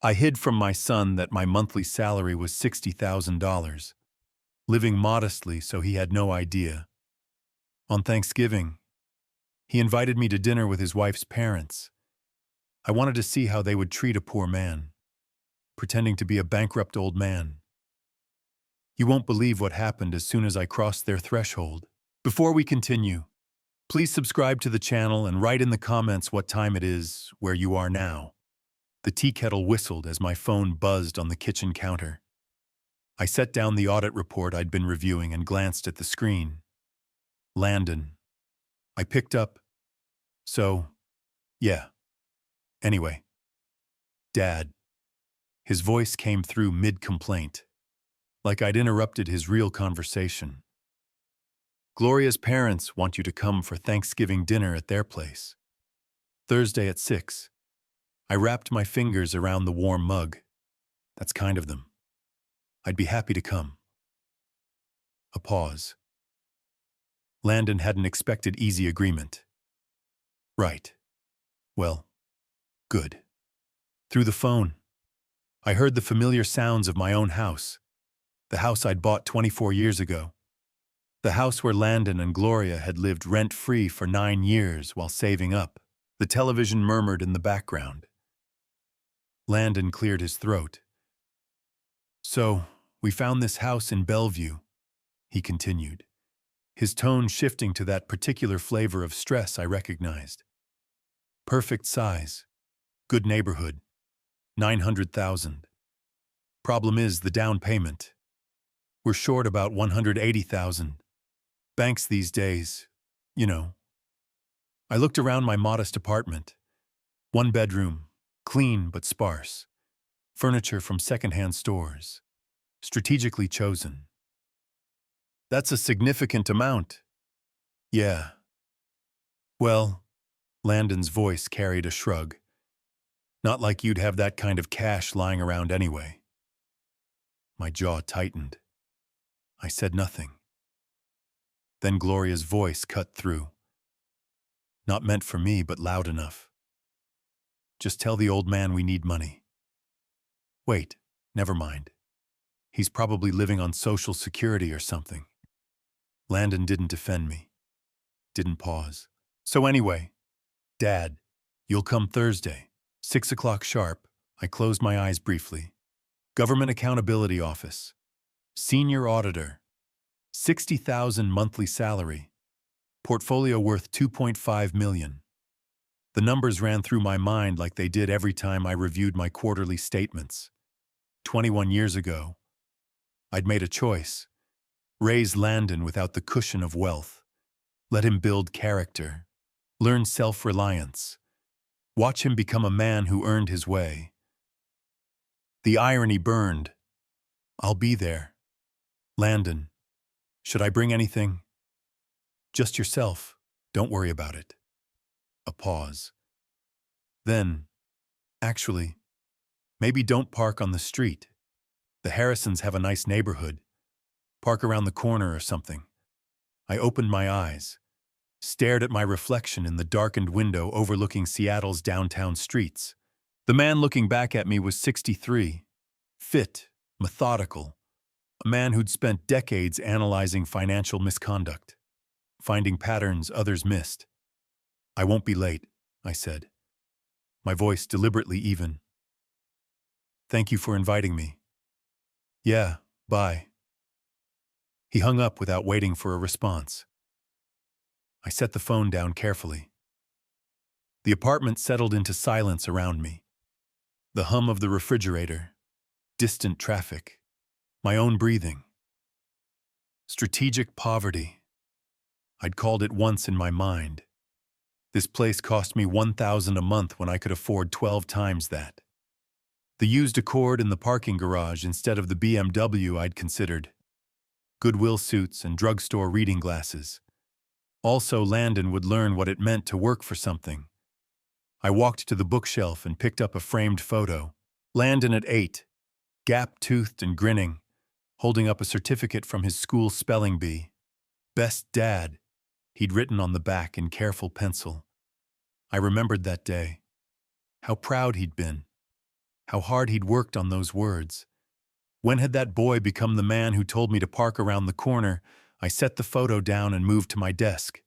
I hid from my son that my monthly salary was $60,000, living modestly so he had no idea. On Thanksgiving, he invited me to dinner with his wife's parents. I wanted to see how they would treat a poor man, pretending to be a bankrupt old man. You won't believe what happened as soon as I crossed their threshold. Before we continue, please subscribe to the channel and write in the comments what time it is where you are now. The tea kettle whistled as my phone buzzed on the kitchen counter. I set down the audit report I'd been reviewing and glanced at the screen. Landon. I picked up. Yeah. Anyway. Dad. His voice came through mid-complaint, like I'd interrupted his real conversation. Gloria's parents want you to come for Thanksgiving dinner at their place. Thursday at 6. I wrapped my fingers around the warm mug. That's kind of them. I'd be happy to come. A pause. Landon hadn't expected easy agreement. Right. Well, good. Through the phone, I heard the familiar sounds of my own house, the house I'd bought 24 years ago, the house where Landon and Gloria had lived rent-free for 9 years while saving up. The television murmured in the background. Landon cleared his throat. So, we found this house in Bellevue, he continued, his tone shifting to that particular flavor of stress I recognized. Perfect size, good neighborhood, $900,000. Problem is the down payment. We're short about $180,000. Banks these days, you know. I looked around my modest apartment. 1 bedroom, clean but sparse. Furniture from secondhand stores. Strategically chosen. That's a significant amount. Yeah. Well, Landon's voice carried a shrug. Not like you'd have that kind of cash lying around anyway. My jaw tightened. I said nothing. Then Gloria's voice cut through. Not meant for me, but loud enough. Just tell the old man we need money. Wait, never mind. He's probably living on Social Security or something. Landon didn't defend me. Didn't pause. So anyway, Dad, you'll come Thursday, 6 o'clock sharp. I closed my eyes briefly. Government Accountability Office. Senior Auditor. $60,000 monthly salary. Portfolio worth $2.5 million. The numbers ran through my mind like they did every time I reviewed my quarterly statements. 21 years ago, I'd made a choice. Raise Landon without the cushion of wealth. Let him build character. Learn self-reliance. Watch him become a man who earned his way. The irony burned. I'll be there. Landon, should I bring anything? Just yourself. Don't worry about it. A pause. Then, actually, maybe don't park on the street. The Harrisons have a nice neighborhood. Park around the corner or something. I opened my eyes, stared at my reflection in the darkened window overlooking Seattle's downtown streets. The man looking back at me was 63, fit, methodical, a man who'd spent decades analyzing financial misconduct, finding patterns others missed. I won't be late, I said, my voice deliberately even. Thank you for inviting me. Yeah, bye. He hung up without waiting for a response. I set the phone down carefully. The apartment settled into silence around me. The hum of the refrigerator, distant traffic, my own breathing. Strategic poverty. I'd called it once in my mind. This place cost me $1,000 a month when I could afford 12 times that. The used Accord in the parking garage instead of the BMW I'd considered. Goodwill suits and drugstore reading glasses. Also, Landon would learn what it meant to work for something. I walked to the bookshelf and picked up a framed photo. Landon at 8, gap-toothed and grinning, holding up a certificate from his school spelling bee. Best dad, he'd written on the back in careful pencil. I remembered that day. How proud he'd been. How hard he'd worked on those words. When had that boy become the man who told me to park around the corner? I set the photo down and moved to my desk.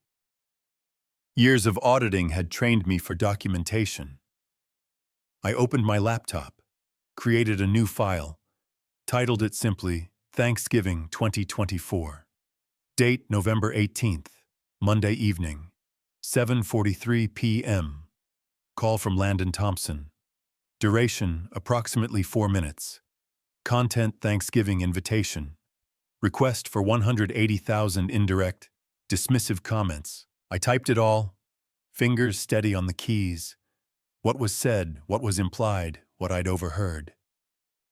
Years of auditing had trained me for documentation. I opened my laptop, created a new file, titled it simply Thanksgiving 2024. Date November 18th, Monday evening, 7:43 p.m. Call from Landon Thompson. Duration approximately 4 minutes. Content Thanksgiving invitation. Request for 180,000 indirect, dismissive comments. I typed it all, fingers steady on the keys. What was said, what was implied, what I'd overheard.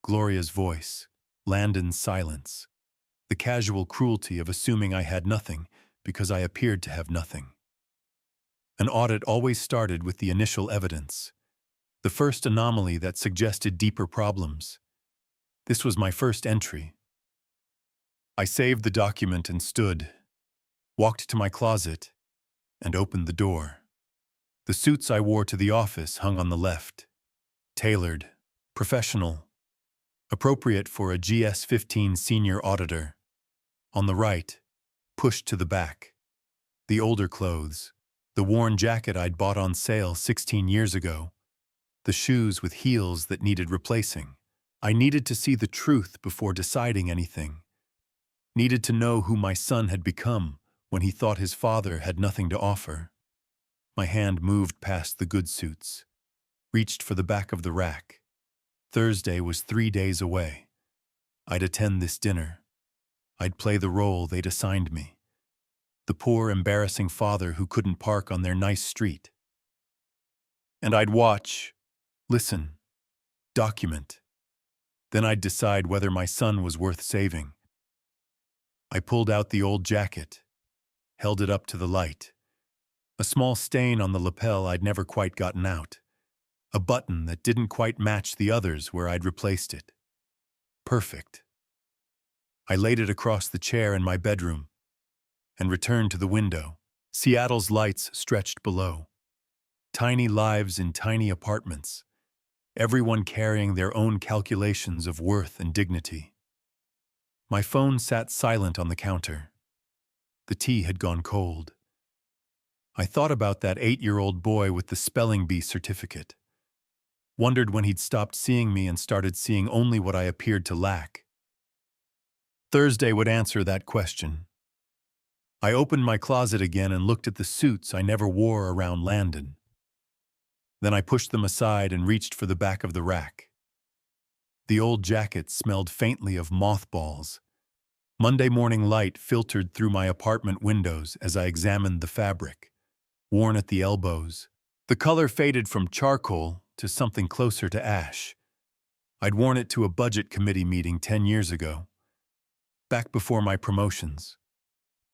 Gloria's voice, Landon's silence. The casual cruelty of assuming I had nothing because I appeared to have nothing. An audit always started with the initial evidence, the first anomaly that suggested deeper problems. This was my first entry. I saved the document and stood, walked to my closet, and opened the door. The suits I wore to the office hung on the left, tailored, professional, appropriate for a GS-15 senior auditor. On the right, pushed to the back, the older clothes, the worn jacket I'd bought on sale 16 years ago, the shoes with heels that needed replacing. I needed to see the truth before deciding anything. Needed to know who my son had become when he thought his father had nothing to offer. My hand moved past the good suits, reached for the back of the rack. Thursday was 3 days away. I'd attend this dinner. I'd play the role they'd assigned me. The poor, embarrassing father who couldn't park on their nice street. And I'd watch, listen, document. Then I'd decide whether my son was worth saving. I pulled out the old jacket, held it up to the light. A small stain on the lapel I'd never quite gotten out. A button that didn't quite match the others where I'd replaced it. Perfect. I laid it across the chair in my bedroom and returned to the window. Seattle's lights stretched below. Tiny lives in tiny apartments. Everyone carrying their own calculations of worth and dignity. My phone sat silent on the counter. The tea had gone cold. I thought about that 8-year-old boy with the spelling bee certificate. Wondered when he'd stopped seeing me and started seeing only what I appeared to lack. Thursday would answer that question. I opened my closet again and looked at the suits I never wore around Landon. Then I pushed them aside and reached for the back of the rack. The old jacket smelled faintly of mothballs. Monday morning light filtered through my apartment windows as I examined the fabric, worn at the elbows. The color faded from charcoal to something closer to ash. I'd worn it to a budget committee meeting 10 years ago, back before my promotions,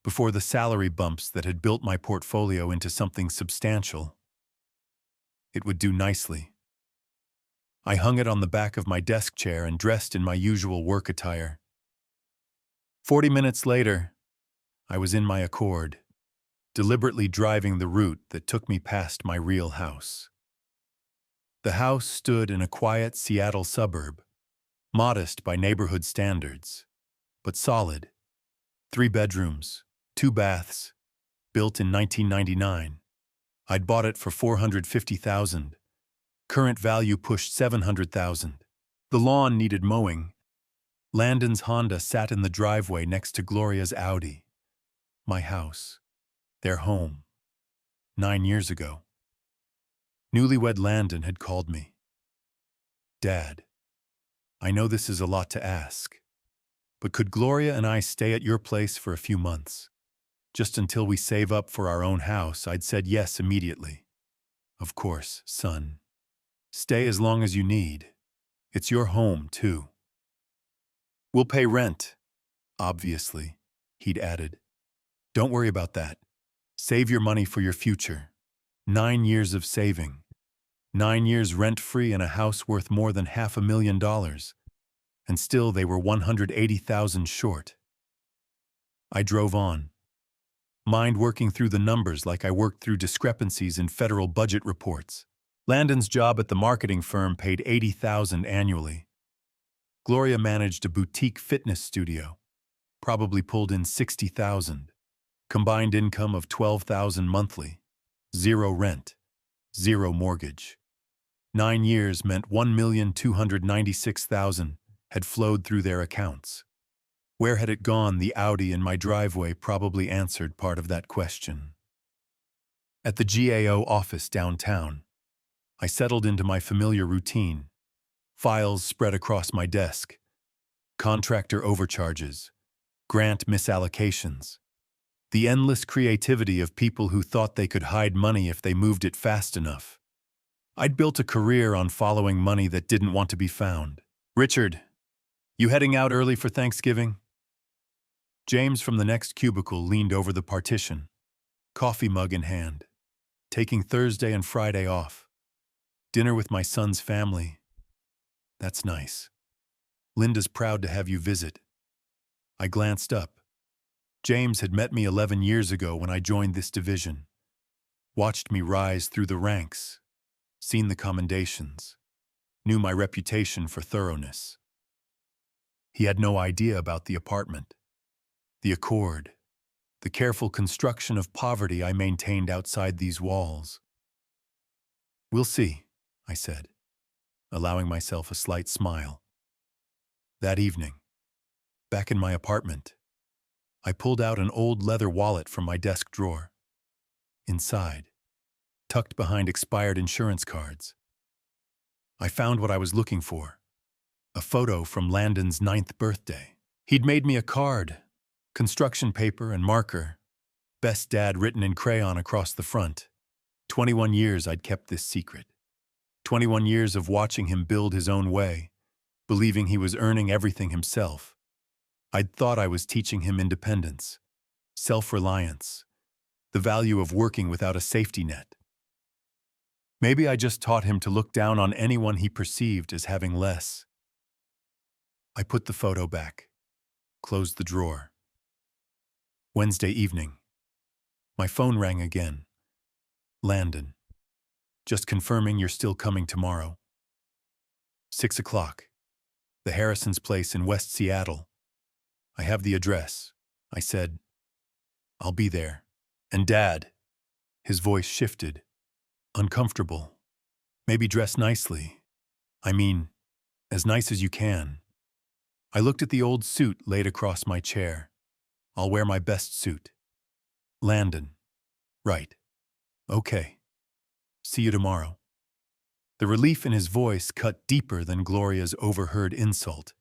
before the salary bumps that had built my portfolio into something substantial. It would do nicely. I hung it on the back of my desk chair and dressed in my usual work attire. 40 minutes later, I was in my Accord, deliberately driving the route that took me past my real house. The house stood in a quiet Seattle suburb, modest by neighborhood standards, but solid. 3 bedrooms, 2 baths, built in 1999. I'd bought it for $450,000. Current value pushed $700,000. The lawn needed mowing. Landon's Honda sat in the driveway next to Gloria's Audi. My house. Their home. 9 years ago. Newlywed Landon had called me. Dad, I know this is a lot to ask, but could Gloria and I stay at your place for a few months? Just until we save up for our own house. I'd said yes immediately. Of course, son. Stay as long as you need. It's your home, too. We'll pay rent, obviously, he'd added. Don't worry about that. Save your money for your future. 9 years of saving. 9 years rent-free in a house worth more than $500,000. And still they were $180,000 short. I drove on. Mind working through the numbers like I worked through discrepancies in federal budget reports. Landon's job at the marketing firm paid $80,000 annually. Gloria managed a boutique fitness studio, probably pulled in $60,000. Combined income of $12,000 monthly. Zero rent. Zero mortgage. 9 years meant $1,296,000 had flowed through their accounts. Where had it gone? The Audi in my driveway probably answered part of that question. At the GAO office downtown, I settled into my familiar routine. Files spread across my desk. Contractor overcharges. Grant misallocations. The endless creativity of people who thought they could hide money if they moved it fast enough. I'd built a career on following money that didn't want to be found. Richard, you heading out early for Thanksgiving? James from the next cubicle leaned over the partition, coffee mug in hand. Taking Thursday and Friday off. Dinner with my son's family. That's nice. Linda's proud to have you visit. I glanced up. James had met me 11 years ago when I joined this division. Watched me rise through the ranks. Seen the commendations. Knew my reputation for thoroughness. He had no idea about the apartment, the accord, the careful construction of poverty I maintained outside these walls. We'll see, I said, allowing myself a slight smile. That evening, back in my apartment, I pulled out an old leather wallet from my desk drawer. Inside, tucked behind expired insurance cards, I found what I was looking for, a photo from Landon's 9th birthday. He'd made me a card, construction paper and marker, best dad written in crayon across the front. 21 years I'd kept this secret. 21 years of watching him build his own way, believing he was earning everything himself. I'd thought I was teaching him independence, self-reliance, the value of working without a safety net. Maybe I just taught him to look down on anyone he perceived as having less. I put the photo back, closed the drawer. Wednesday evening. My phone rang again. Landon. Just confirming you're still coming tomorrow. 6 o'clock. The Harrisons' place in West Seattle. I have the address. I said, I'll be there. And Dad. His voice shifted. Uncomfortable. Maybe dress nicely. I mean, as nice as you can. I looked at the old suit laid across my chair. I'll wear my best suit. Landon. Right. Okay. See you tomorrow. The relief in his voice cut deeper than Gloria's overheard insult.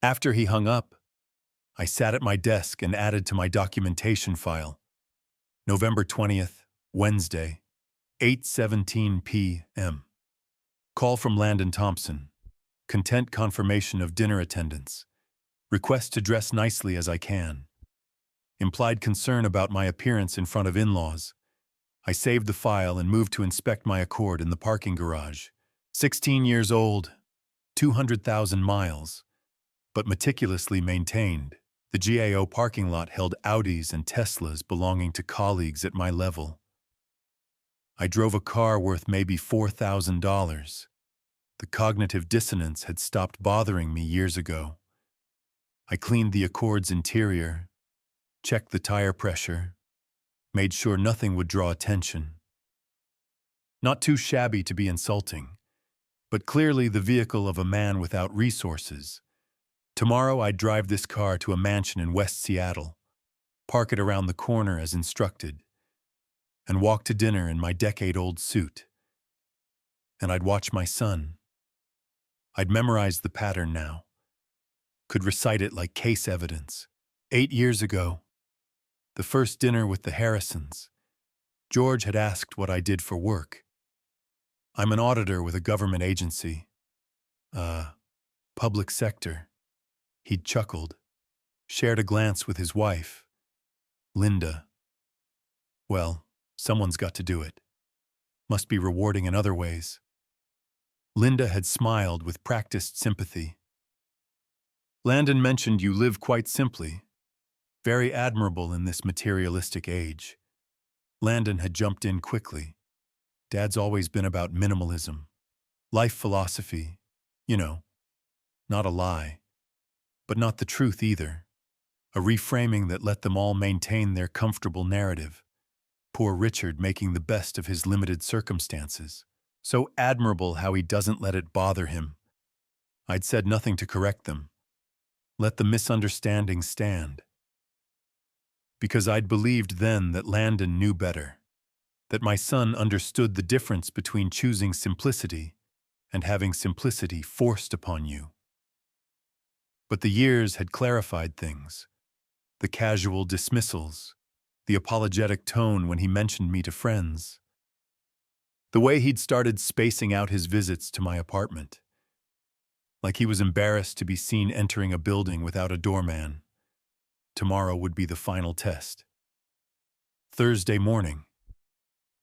After he hung up, I sat at my desk and added to my documentation file. November 20th, Wednesday, 8:17 p.m. Call from Landon Thompson. Content confirmation of dinner attendance. Request to dress nicely as I can. Implied concern about my appearance in front of in-laws. I saved the file and moved to inspect my Accord in the parking garage. 16 years old, 200,000 miles, but meticulously maintained. The GAO parking lot held Audis and Teslas belonging to colleagues at my level. I drove a car worth maybe $4,000. The cognitive dissonance had stopped bothering me years ago. I cleaned the Accord's interior, checked the tire pressure, made sure nothing would draw attention. Not too shabby to be insulting, but clearly the vehicle of a man without resources. Tomorrow I'd drive this car to a mansion in West Seattle, park it around the corner as instructed, and walk to dinner in my decade-old suit. And I'd watch my son. I'd memorized the pattern now, could recite it like case evidence. 8 years ago, the first dinner with the Harrisons, George had asked what I did for work. I'm an auditor with a government agency. Public sector. He'd chuckled, shared a glance with his wife, Linda. Well, someone's got to do it. Must be rewarding in other ways. Linda had smiled with practiced sympathy. Landon mentioned you live quite simply. Very admirable in this materialistic age. Landon had jumped in quickly. Dad's always been about minimalism, life philosophy, you know, not a lie, but not the truth either. A reframing that let them all maintain their comfortable narrative. Poor Richard making the best of his limited circumstances. So admirable how he doesn't let it bother him. I'd said nothing to correct them. Let the misunderstanding stand. Because I'd believed then that Landon knew better. That my son understood the difference between choosing simplicity and having simplicity forced upon you. But the years had clarified things. The casual dismissals, the apologetic tone when he mentioned me to friends, the way he'd started spacing out his visits to my apartment, like he was embarrassed to be seen entering a building without a doorman. Tomorrow would be the final test. Thursday morning,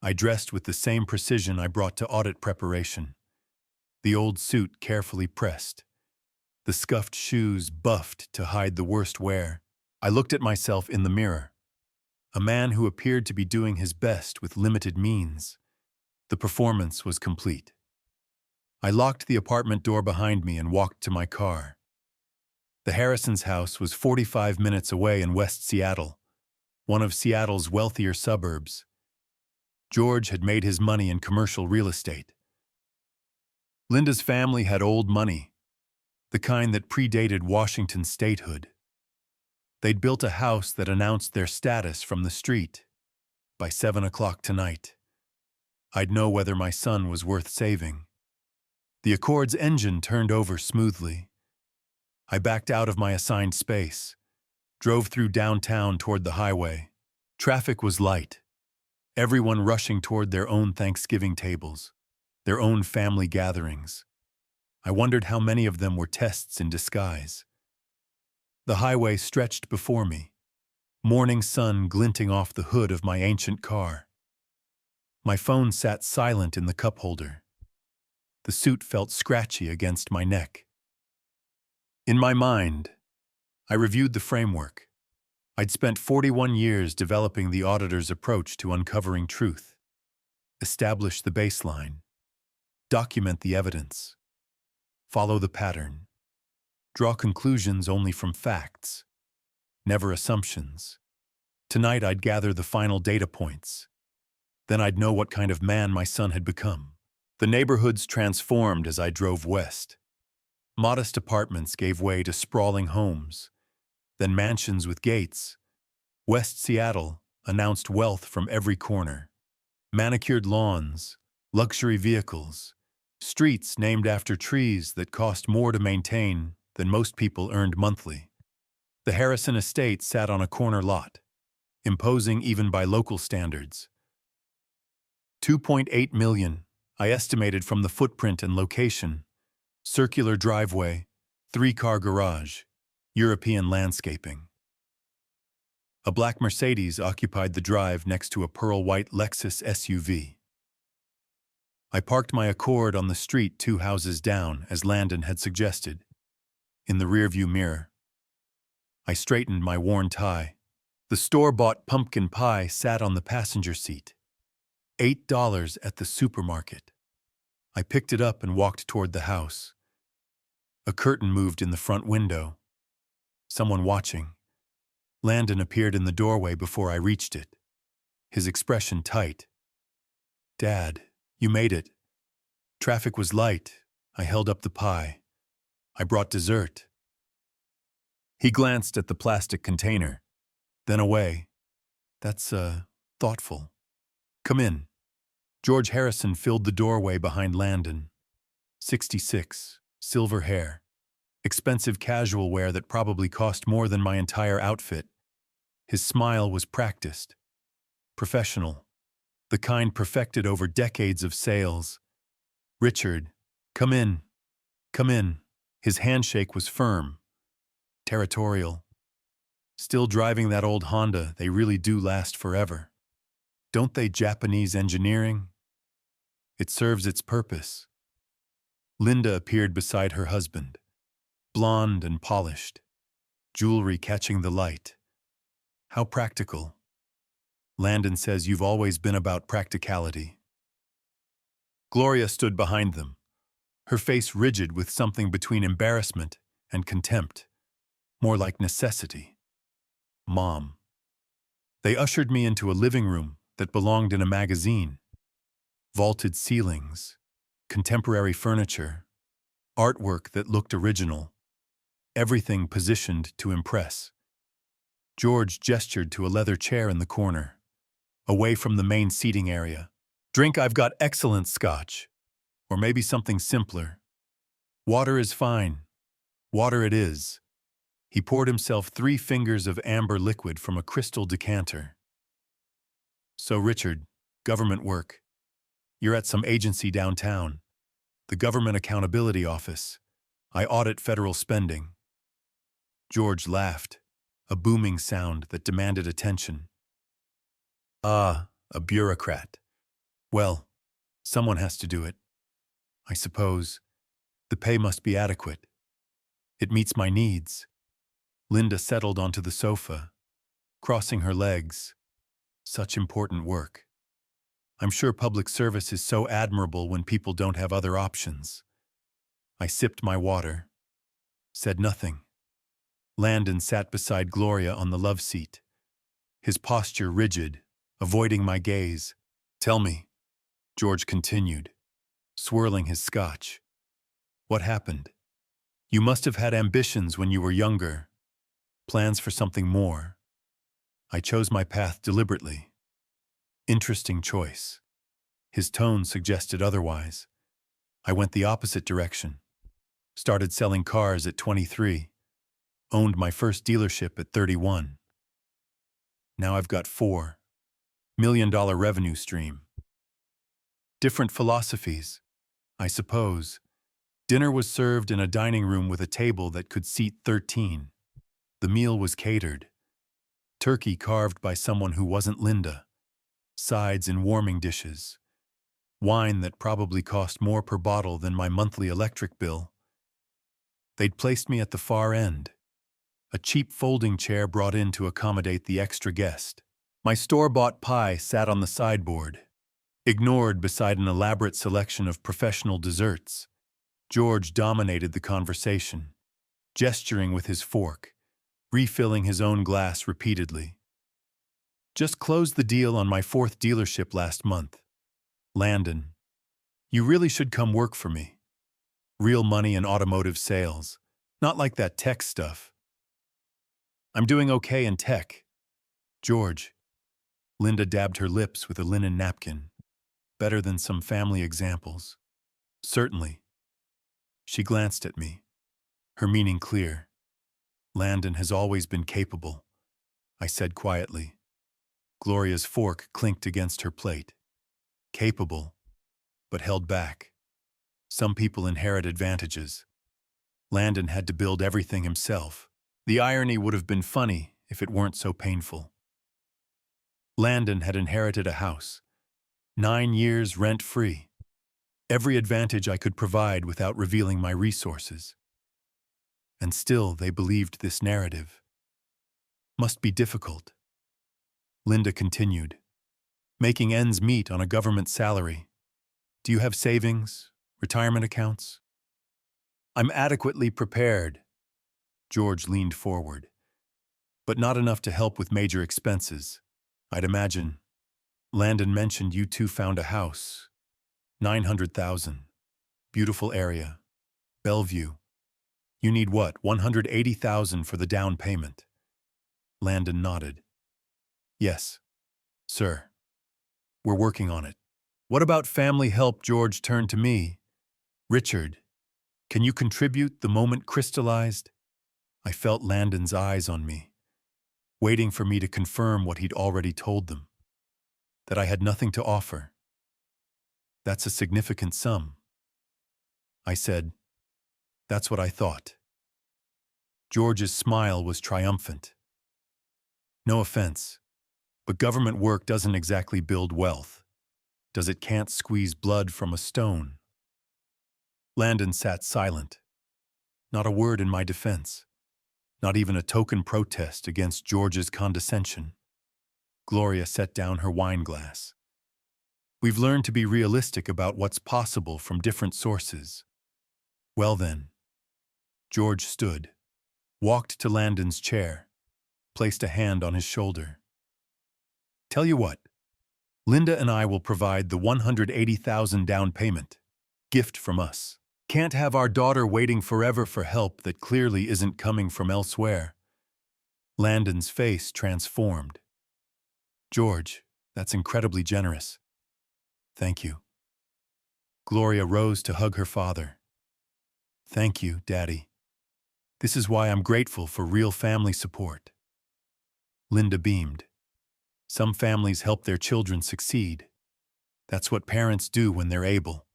I dressed with the same precision I brought to audit preparation. The old suit carefully pressed, the scuffed shoes buffed to hide the worst wear. I looked at myself in the mirror, a man who appeared to be doing his best with limited means. The performance was complete. I locked the apartment door behind me and walked to my car. The Harrisons' house was 45 minutes away in West Seattle, one of Seattle's wealthier suburbs. George had made his money in commercial real estate. Linda's family had old money, the kind that predated Washington statehood. They'd built a house that announced their status from the street. By 7 o'clock tonight, I'd know whether my son was worth saving. The Accord's engine turned over smoothly. I backed out of my assigned space, drove through downtown toward the highway. Traffic was light, everyone rushing toward their own Thanksgiving tables, their own family gatherings. I wondered how many of them were tests in disguise. The highway stretched before me, morning sun glinting off the hood of my ancient car. My phone sat silent in the cup holder. The suit felt scratchy against my neck. In my mind, I reviewed the framework. I'd spent 41 years developing the auditor's approach to uncovering truth. Establish the baseline. Document the evidence. Follow the pattern. Draw conclusions only from facts, never assumptions. Tonight I'd gather the final data points. Then I'd know what kind of man my son had become. The neighborhoods transformed as I drove west. Modest apartments gave way to sprawling homes, then mansions with gates. West Seattle announced wealth from every corner. Manicured lawns, luxury vehicles, streets named after trees that cost more to maintain than most people earned monthly. The Harrison estate sat on a corner lot, imposing even by local standards. 2.8 million, I estimated from the footprint and location. Circular driveway, 3-car garage, European landscaping. A black Mercedes occupied the drive next to a pearl-white Lexus SUV. I parked my Accord on the street 2 houses down, as Landon had suggested. In the rearview mirror, I straightened my worn tie. The store-bought pumpkin pie sat on the passenger seat. $8 at the supermarket. I picked it up and walked toward the house. A curtain moved in the front window. Someone watching. Landon appeared in the doorway before I reached it, his expression tight. "Dad, you made it." Traffic was light. I held up the pie. "I brought dessert." He glanced at the plastic container, then away. "That's, thoughtful. Come in." George Harrison filled the doorway behind Landon. 66, silver hair. Expensive casual wear that probably cost more than my entire outfit. His smile was practiced, professional, the kind perfected over decades of sales. "Richard, come in. Come in." His handshake was firm, territorial. "Still driving that old Honda, they really do last forever. Don't they, Japanese engineering? It serves its purpose." Linda appeared beside her husband, blonde and polished, jewelry catching the light. "How practical." "Landon says you've always been about practicality." Gloria stood behind them, her face rigid with something between embarrassment and contempt, more like necessity. Mom. They ushered me into a living room that belonged in a magazine. Vaulted ceilings, contemporary furniture, artwork that looked original, everything positioned to impress. George gestured to a leather chair in the corner, away from the main seating area. Drink, I've got excellent scotch. Or maybe something simpler. Water is fine. Water it is. He poured himself 3 fingers of amber liquid from a crystal decanter. So, Richard, government work. You're at some agency downtown. The Government Accountability Office. I audit federal spending. George laughed, a booming sound that demanded attention. Ah, a bureaucrat. Well, someone has to do it. I suppose. The pay must be adequate. It meets my needs. Linda settled onto the sofa, crossing her legs. Such important work. I'm sure public service is so admirable when people don't have other options. I sipped my water, said nothing. Landon sat beside Gloria on the love seat, his posture rigid, avoiding my gaze. Tell me, George continued, swirling his scotch. What happened? You must have had ambitions when you were younger, plans for something more. I chose my path deliberately. Interesting choice. His tone suggested otherwise. I went the opposite direction. Started selling cars at 23. Owned my first dealership at 31. Now I've got $4 million revenue stream. Different philosophies, I suppose. Dinner was served in a dining room with a table that could seat 13. The meal was catered. Turkey carved by someone who wasn't Linda. Sides in warming dishes. Wine that probably cost more per bottle than my monthly electric bill. They'd placed me at the far end. A cheap folding chair brought in to accommodate the extra guest. My store-bought pie sat on the sideboard, ignored beside an elaborate selection of professional desserts. George dominated the conversation, gesturing with his fork, refilling his own glass repeatedly. Just closed the deal on my 4th dealership last month. Landon, you really should come work for me. Real money in automotive sales, not like that tech stuff. I'm doing okay in tech. George. Linda dabbed her lips with a linen napkin. Better than some family examples. Certainly. She glanced at me, her meaning clear. Landon has always been capable, I said quietly. Gloria's fork clinked against her plate. Capable, but held back. Some people inherit advantages. Landon had to build everything himself. The irony would have been funny if it weren't so painful. Landon had inherited a house, 9 years rent-free. Every advantage I could provide without revealing my resources. And still they believed this narrative. Must be difficult. Linda continued. Making ends meet on a government salary. Do you have savings, retirement accounts? I'm adequately prepared. George leaned forward. But not enough to help with major expenses, I'd imagine. Landon mentioned you two found a house. 900,000. Beautiful area. Bellevue. You need what, 180,000 for the down payment? Landon nodded. Yes, sir. We're working on it. What about family help? George turned to me. Richard, can you contribute? The moment crystallized. I felt Landon's eyes on me, waiting for me to confirm what he'd already told them. That I had nothing to offer. That's a significant sum. I said, that's what I thought. George's smile was triumphant. No offense, but government work doesn't exactly build wealth. Does it? Can't squeeze blood from a stone. Landon sat silent. Not a word in my defense. Not even a token protest against George's condescension. Gloria set down her wine glass. We've learned to be realistic about what's possible from different sources. Well then, George stood, walked to Landon's chair, placed a hand on his shoulder. Tell you what, Linda and I will provide the $180,000 down payment. Gift from us. Can't have our daughter waiting forever for help that clearly isn't coming from elsewhere. Landon's face transformed. George, that's incredibly generous. Thank you. Gloria rose to hug her father. Thank you, Daddy. This is why I'm grateful for real family support. Linda beamed. Some families help their children succeed. That's what parents do when they're able.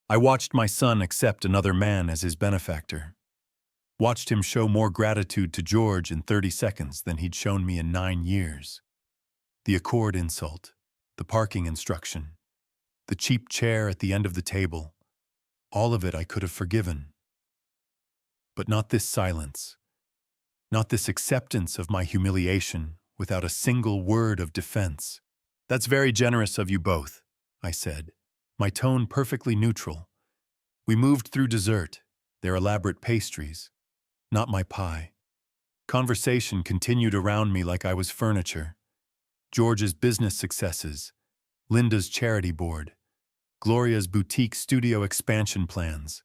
I watched my son accept another man as his benefactor. Watched him show more gratitude to George in 30 seconds than he'd shown me in 9 years. The Accord insult, the parking instruction, the cheap chair at the end of the table, all of it I could have forgiven. But not this silence, not this acceptance of my humiliation without a single word of defense. That's very generous of you both, I said, my tone perfectly neutral. We moved through dessert, their elaborate pastries, not my pie. Conversation continued around me like I was furniture. George's business successes, Linda's charity board, Gloria's boutique studio expansion plans.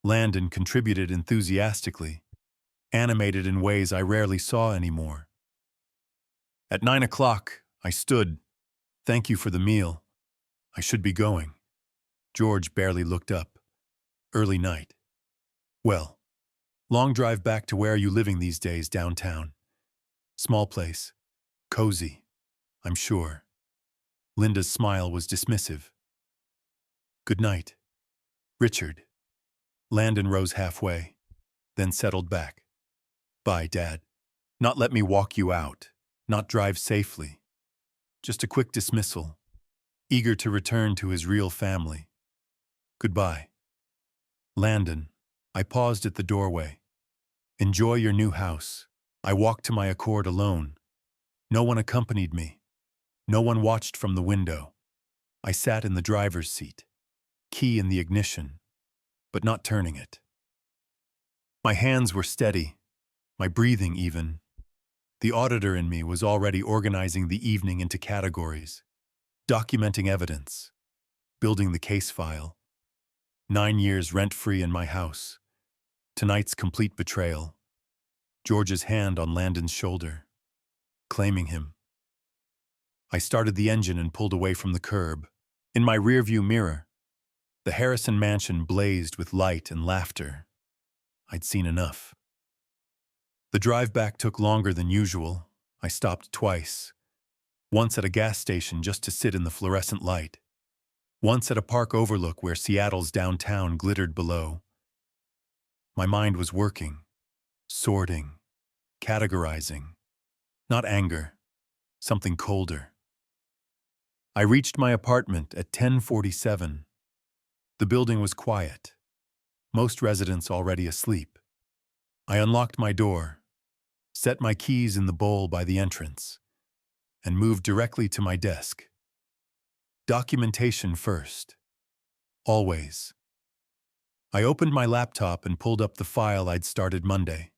Landon contributed enthusiastically, animated in ways I rarely saw anymore. At 9 o'clock, I stood. Thank you for the meal. I should be going. George barely looked up. Early night. Well, long drive back to where are you living these days downtown? Small place. Cozy, I'm sure. Linda's smile was dismissive. Good night. Richard. Landon rose halfway, then settled back. Bye, Dad. Not let me walk you out, not drive safely. Just a quick dismissal, eager to return to his real family. Goodbye. Landon, I paused at the doorway. Enjoy your new house. I walked to my Accord alone. No one accompanied me. No one watched from the window. I sat in the driver's seat, key in the ignition, but not turning it. My hands were steady, my breathing even. The auditor in me was already organizing the evening into categories, documenting evidence, building the case file. 9 years rent-free in my house. Tonight's complete betrayal. George's hand on Landon's shoulder, claiming him. I started the engine and pulled away from the curb. In my rearview mirror, the Harrison mansion blazed with light and laughter. I'd seen enough. The drive back took longer than usual. I stopped twice. Once at a gas station just to sit in the fluorescent light. Once at a park overlook where Seattle's downtown glittered below. My mind was working, sorting, categorizing. Not anger, something colder. I reached my apartment at 10:47. The building was quiet, most residents already asleep. I unlocked my door, set my keys in the bowl by the entrance, and moved directly to my desk. Documentation first. Always. I opened my laptop and pulled up the file I'd started Monday.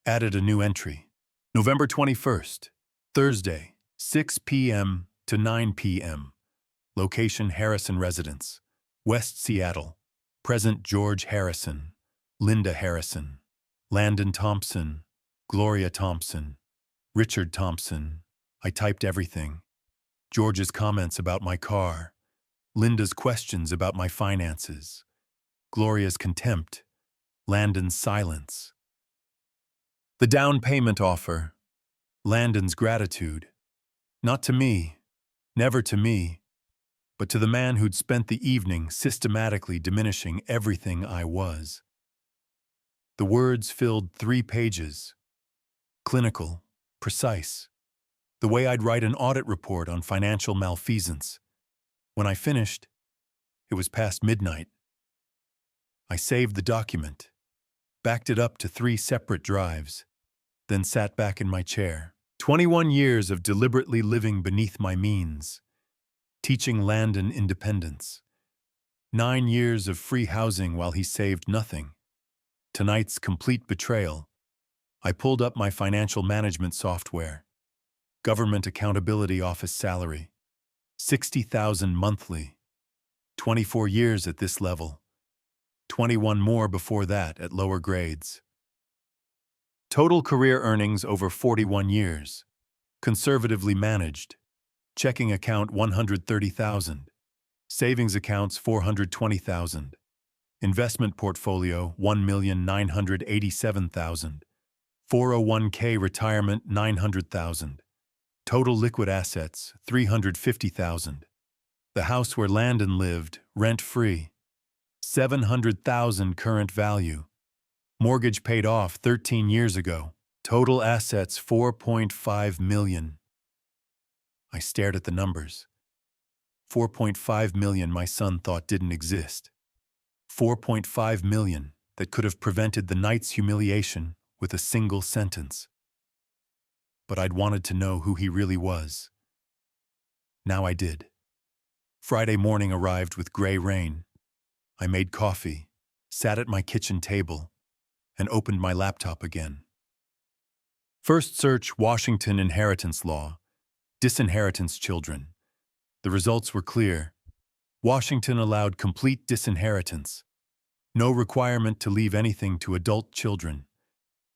Added a new entry. November 21st, Thursday, 6 p.m. to 9 p.m. Location Harrison Residence, West Seattle. Present George Harrison, Linda Harrison, Landon Thompson, Gloria Thompson, Richard Thompson. I typed everything. George's comments about my car, Linda's questions about my finances, Gloria's contempt, Landon's silence. The down payment offer, Landon's gratitude, not to me, never to me, but to the man who'd spent the evening systematically diminishing everything I was. The words filled 3 pages. Clinical, precise. The way I'd write an audit report on financial malfeasance. When I finished, it was past midnight. I saved the document, backed it up to 3 separate drives, then sat back in my chair. 21 years of deliberately living beneath my means. teaching Landon independence. 9 years of free housing while he saved nothing. Tonight's complete betrayal. I pulled up my financial management software. Government Accountability Office salary. 60,000 monthly. 24 years at this level. 21 more before that at lower grades. Total career earnings over 41 years. Conservatively managed. Checking account 130,000. Savings accounts 420,000. Investment portfolio 1,987,000. 401k retirement 900,000. Total liquid assets 350,000. The house where Landon lived, rent-free. 700,000 current value. Mortgage paid off 13 years ago. Total assets 4.5 million. I stared at the numbers. 4.5 million my son thought didn't exist. 4.5 million that could have prevented the night's humiliation with a single sentence. But I'd wanted to know who he really was. Now I did. Friday morning arrived with gray rain. I made coffee, sat at my kitchen table, and opened my laptop again. First search Washington inheritance law, disinheritance children. The results were clear. Washington allowed complete disinheritance. No requirement to leave anything to adult children.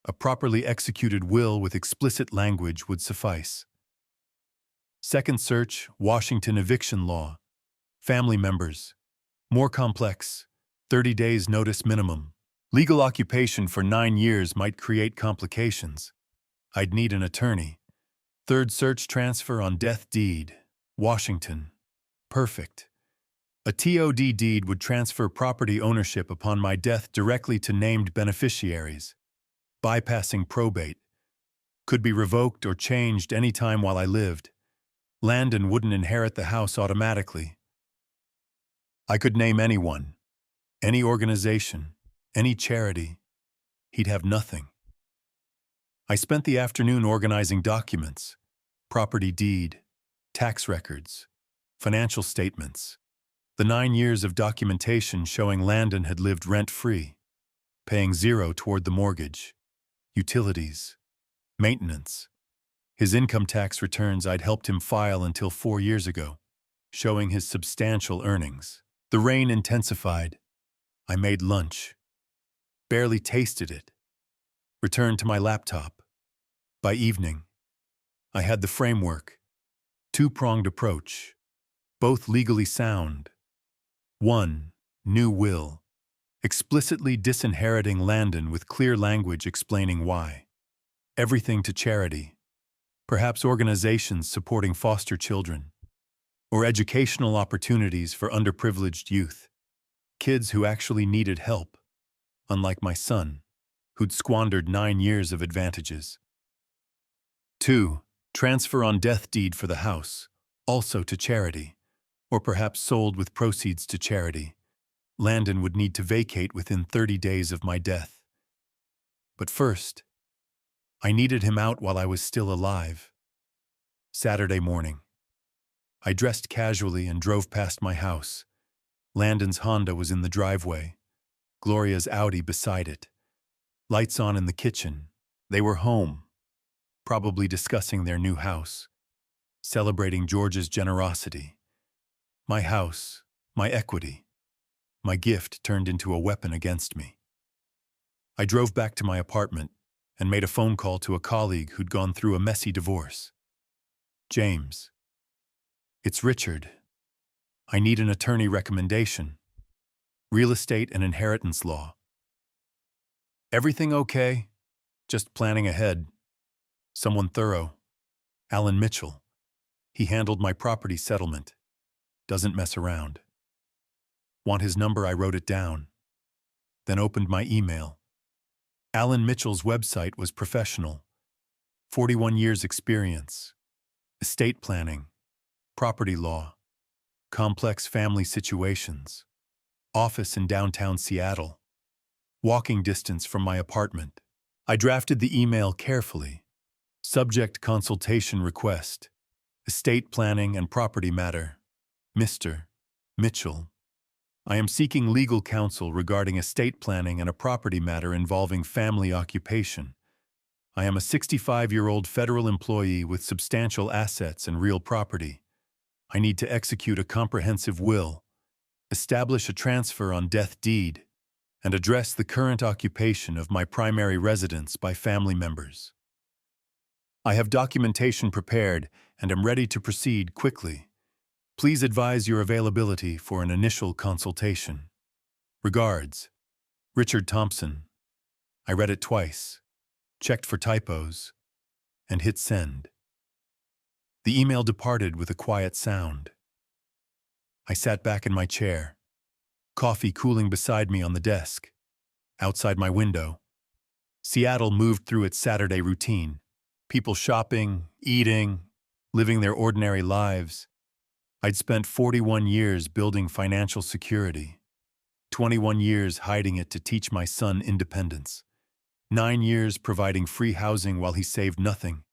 A properly executed will with explicit language would suffice. Second search, Washington eviction law. Family members. More complex. 30 days notice minimum. Legal occupation for 9 years might create complications. I'd need an attorney. Third search, transfer on death deed. Washington. Perfect. A TOD deed would transfer property ownership upon my death directly to named beneficiaries. Bypassing probate. Could be revoked or changed any time while I lived. Landon wouldn't inherit the house automatically. I could name anyone, any organization, any charity. He'd have nothing. I spent the afternoon organizing documents, property deed, tax records, financial statements. The 9 years of documentation showing Landon had lived rent-free, paying zero toward the mortgage, utilities, maintenance. His income tax returns I'd helped him file until 4 years ago, showing his substantial earnings. The rain intensified. I made lunch. Barely tasted it. Returned to my laptop. By evening, I had the framework. Two-pronged approach. Both legally sound. 1. New will. Explicitly disinheriting Landon with clear language explaining why. Everything to charity. Perhaps organizations supporting foster children. Or educational opportunities for underprivileged youth. Kids who actually needed help. Unlike my son, who'd squandered 9 years of advantages. 2. Transfer on death deed for the house, also to charity. Or perhaps sold with proceeds to charity. Landon would need to vacate within 30 days of my death. But first, I needed him out while I was still alive. Saturday morning. I dressed casually and drove past my house. Landon's Honda was in the driveway. Gloria's Audi beside it. Lights on in the kitchen. They were home, probably discussing their new house, celebrating George's generosity. My house, my equity, my gift turned into a weapon against me. I drove back to my apartment and made a phone call to a colleague who'd gone through a messy divorce. James. It's Richard. I need an attorney recommendation. Real estate and inheritance law. Everything okay? Just planning ahead. Someone thorough. Alan Mitchell. He handled my property settlement. Doesn't mess around. Want his number? I wrote it down. Then opened my email. Alan Mitchell's website was professional. 41 years experience. Estate planning. Property law. Complex family situations. Office in downtown Seattle. Walking distance from my apartment. I drafted the email carefully. Subject consultation request. Estate planning and property matter. Mr. Mitchell, I am seeking legal counsel regarding estate planning and a property matter involving family occupation. I am a 65-year-old federal employee with substantial assets and real property. I need to execute a comprehensive will, establish a transfer on death deed, and address the current occupation of my primary residence by family members. I have documentation prepared and am ready to proceed quickly. Please advise your availability for an initial consultation. Regards, Richard Thompson. I read it twice, checked for typos, and hit send. The email departed with a quiet sound. I sat back in my chair, coffee cooling beside me on the desk. Outside my window, Seattle moved through its Saturday routine. People shopping, eating, living their ordinary lives. I'd spent 41 years building financial security, 21 years hiding it to teach my son independence, 9 years providing free housing while he saved nothing,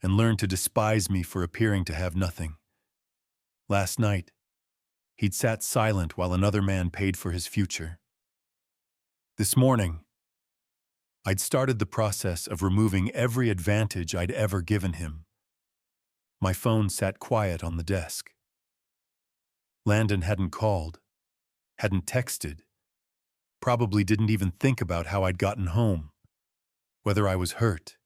and learned to despise me for appearing to have nothing. Last night, he'd sat silent while another man paid for his future. This morning, I'd started the process of removing every advantage I'd ever given him. My phone sat quiet on the desk. Landon hadn't called, hadn't texted, probably didn't even think about how I'd gotten home, whether I was hurt,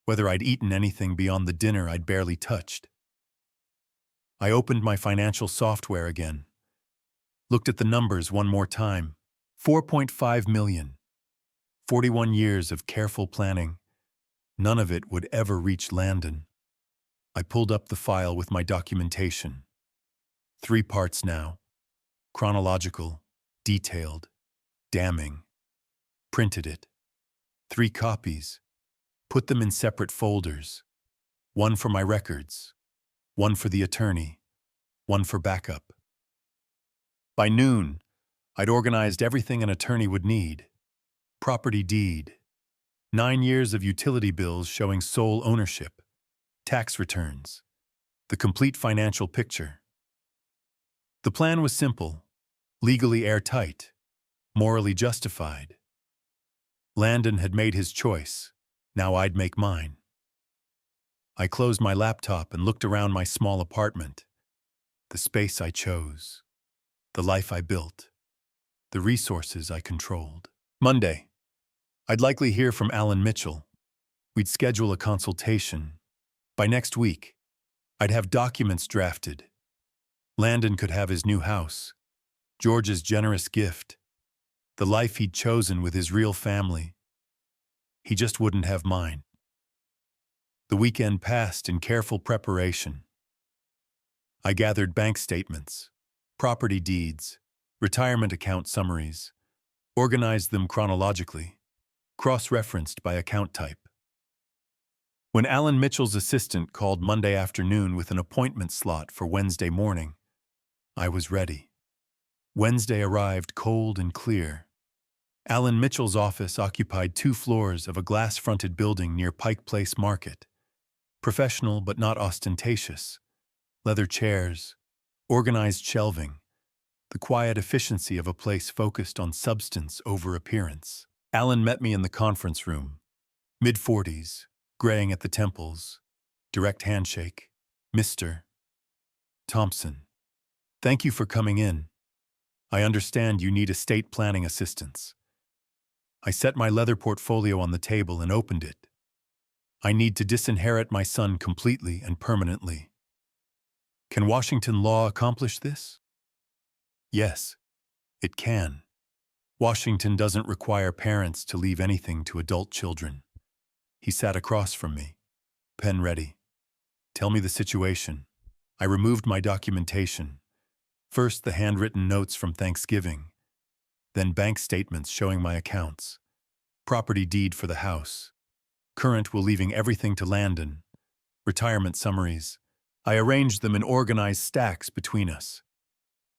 whether I'd eaten anything beyond the dinner I'd barely touched. I opened my financial software again, looked at the numbers one more time. 4.5 million. 41 years of careful planning. None of it would ever reach Landon. I pulled up the file with my documentation. 3 parts now. Chronological, detailed, damning. Printed it. 3 copies. Put them in separate folders. 1 for my records. 1 for the attorney. 1 for backup. By noon, I'd organized everything an attorney would need. Property deed. 9 years of utility bills showing sole ownership. Tax returns. The complete financial picture. The plan was simple, legally airtight, morally justified. Landon had made his choice. Now I'd make mine. I closed my laptop and looked around my small apartment. The space I chose. The life I built. The resources I controlled. Monday. I'd likely hear from Alan Mitchell. We'd schedule a consultation. By next week, I'd have documents drafted. Landon could have his new house, George's generous gift, the life he'd chosen with his real family. He just wouldn't have mine. The weekend passed in careful preparation. I gathered bank statements, property deeds, retirement account summaries, organized them chronologically, cross-referenced by account type. When Alan Mitchell's assistant called Monday afternoon with an appointment slot for Wednesday morning, I was ready. Wednesday arrived cold and clear. Alan Mitchell's office occupied 2 floors of a glass-fronted building near Pike Place Market. Professional but not ostentatious. Leather chairs, organized shelving, the quiet efficiency of a place focused on substance over appearance. Alan met me in the conference room. Mid-40s, graying at the temples, direct handshake. Mr. Thompson. Thank you for coming in. I understand you need estate planning assistance. I set my leather portfolio on the table and opened it. I need to disinherit my son completely and permanently. Can Washington law accomplish this? Yes, it can. Washington doesn't require parents to leave anything to adult children. He sat across from me, pen ready. Tell me the situation. I removed my documentation. First, the handwritten notes from Thanksgiving, then bank statements showing my accounts, property deed for the house, current will leaving everything to Landon, retirement summaries. I arranged them in organized stacks between us.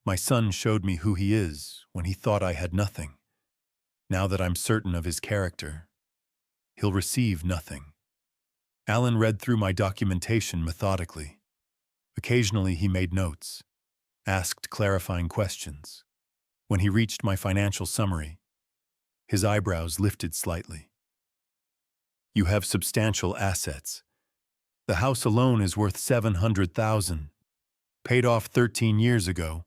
My son showed me who he is when he thought I had nothing. Now that I'm certain of his character, he'll receive nothing. Alan read through my documentation methodically. Occasionally he made notes. asked clarifying questions. When he reached my financial summary, his eyebrows lifted slightly. You have substantial assets. The house alone is worth $700,000, paid off 13 years ago.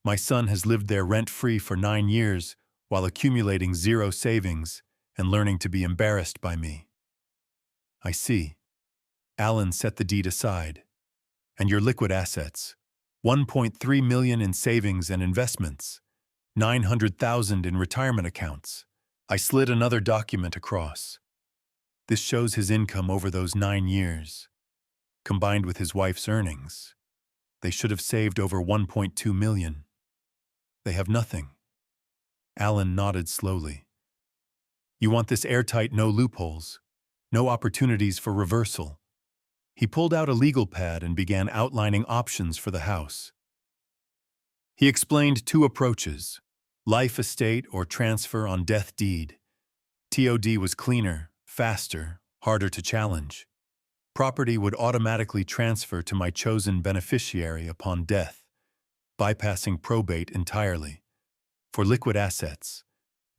My son has lived there rent-free for 9 years while accumulating zero savings and learning to be embarrassed by me. I see. Alan set the deed aside. And your liquid assets, $1.3 million in savings and investments, $900,000 in retirement accounts. I slid another document across. This shows his income over those 9 years. Combined with his wife's earnings, they should have saved over $1.2 million. They have nothing. Alan nodded slowly. You want this airtight, no loopholes, no opportunities for reversal. He pulled out a legal pad and began outlining options for the house. He explained 2 approaches: life estate or transfer on death deed. TOD was cleaner, faster, harder to challenge. Property would automatically transfer to my chosen beneficiary upon death, bypassing probate entirely. For liquid assets,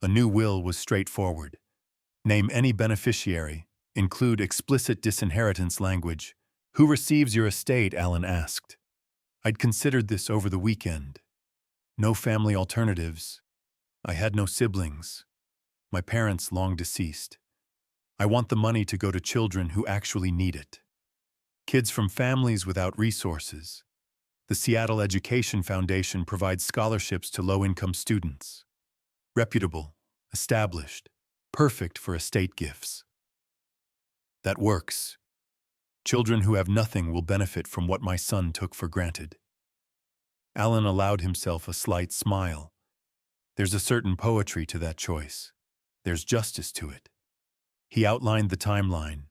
a new will was straightforward. Name any beneficiary, include explicit disinheritance language. Who receives your estate? Alan asked. I'd considered this over the weekend. No family alternatives. I had no siblings. My parents long deceased. I want the money to go to children who actually need it. Kids from families without resources. The Seattle Education Foundation provides scholarships to low-income students. Reputable, established, perfect for estate gifts. That works. Children who have nothing will benefit from what my son took for granted. Alan allowed himself a slight smile. There's a certain poetry to that choice. There's justice to it. He outlined the timeline.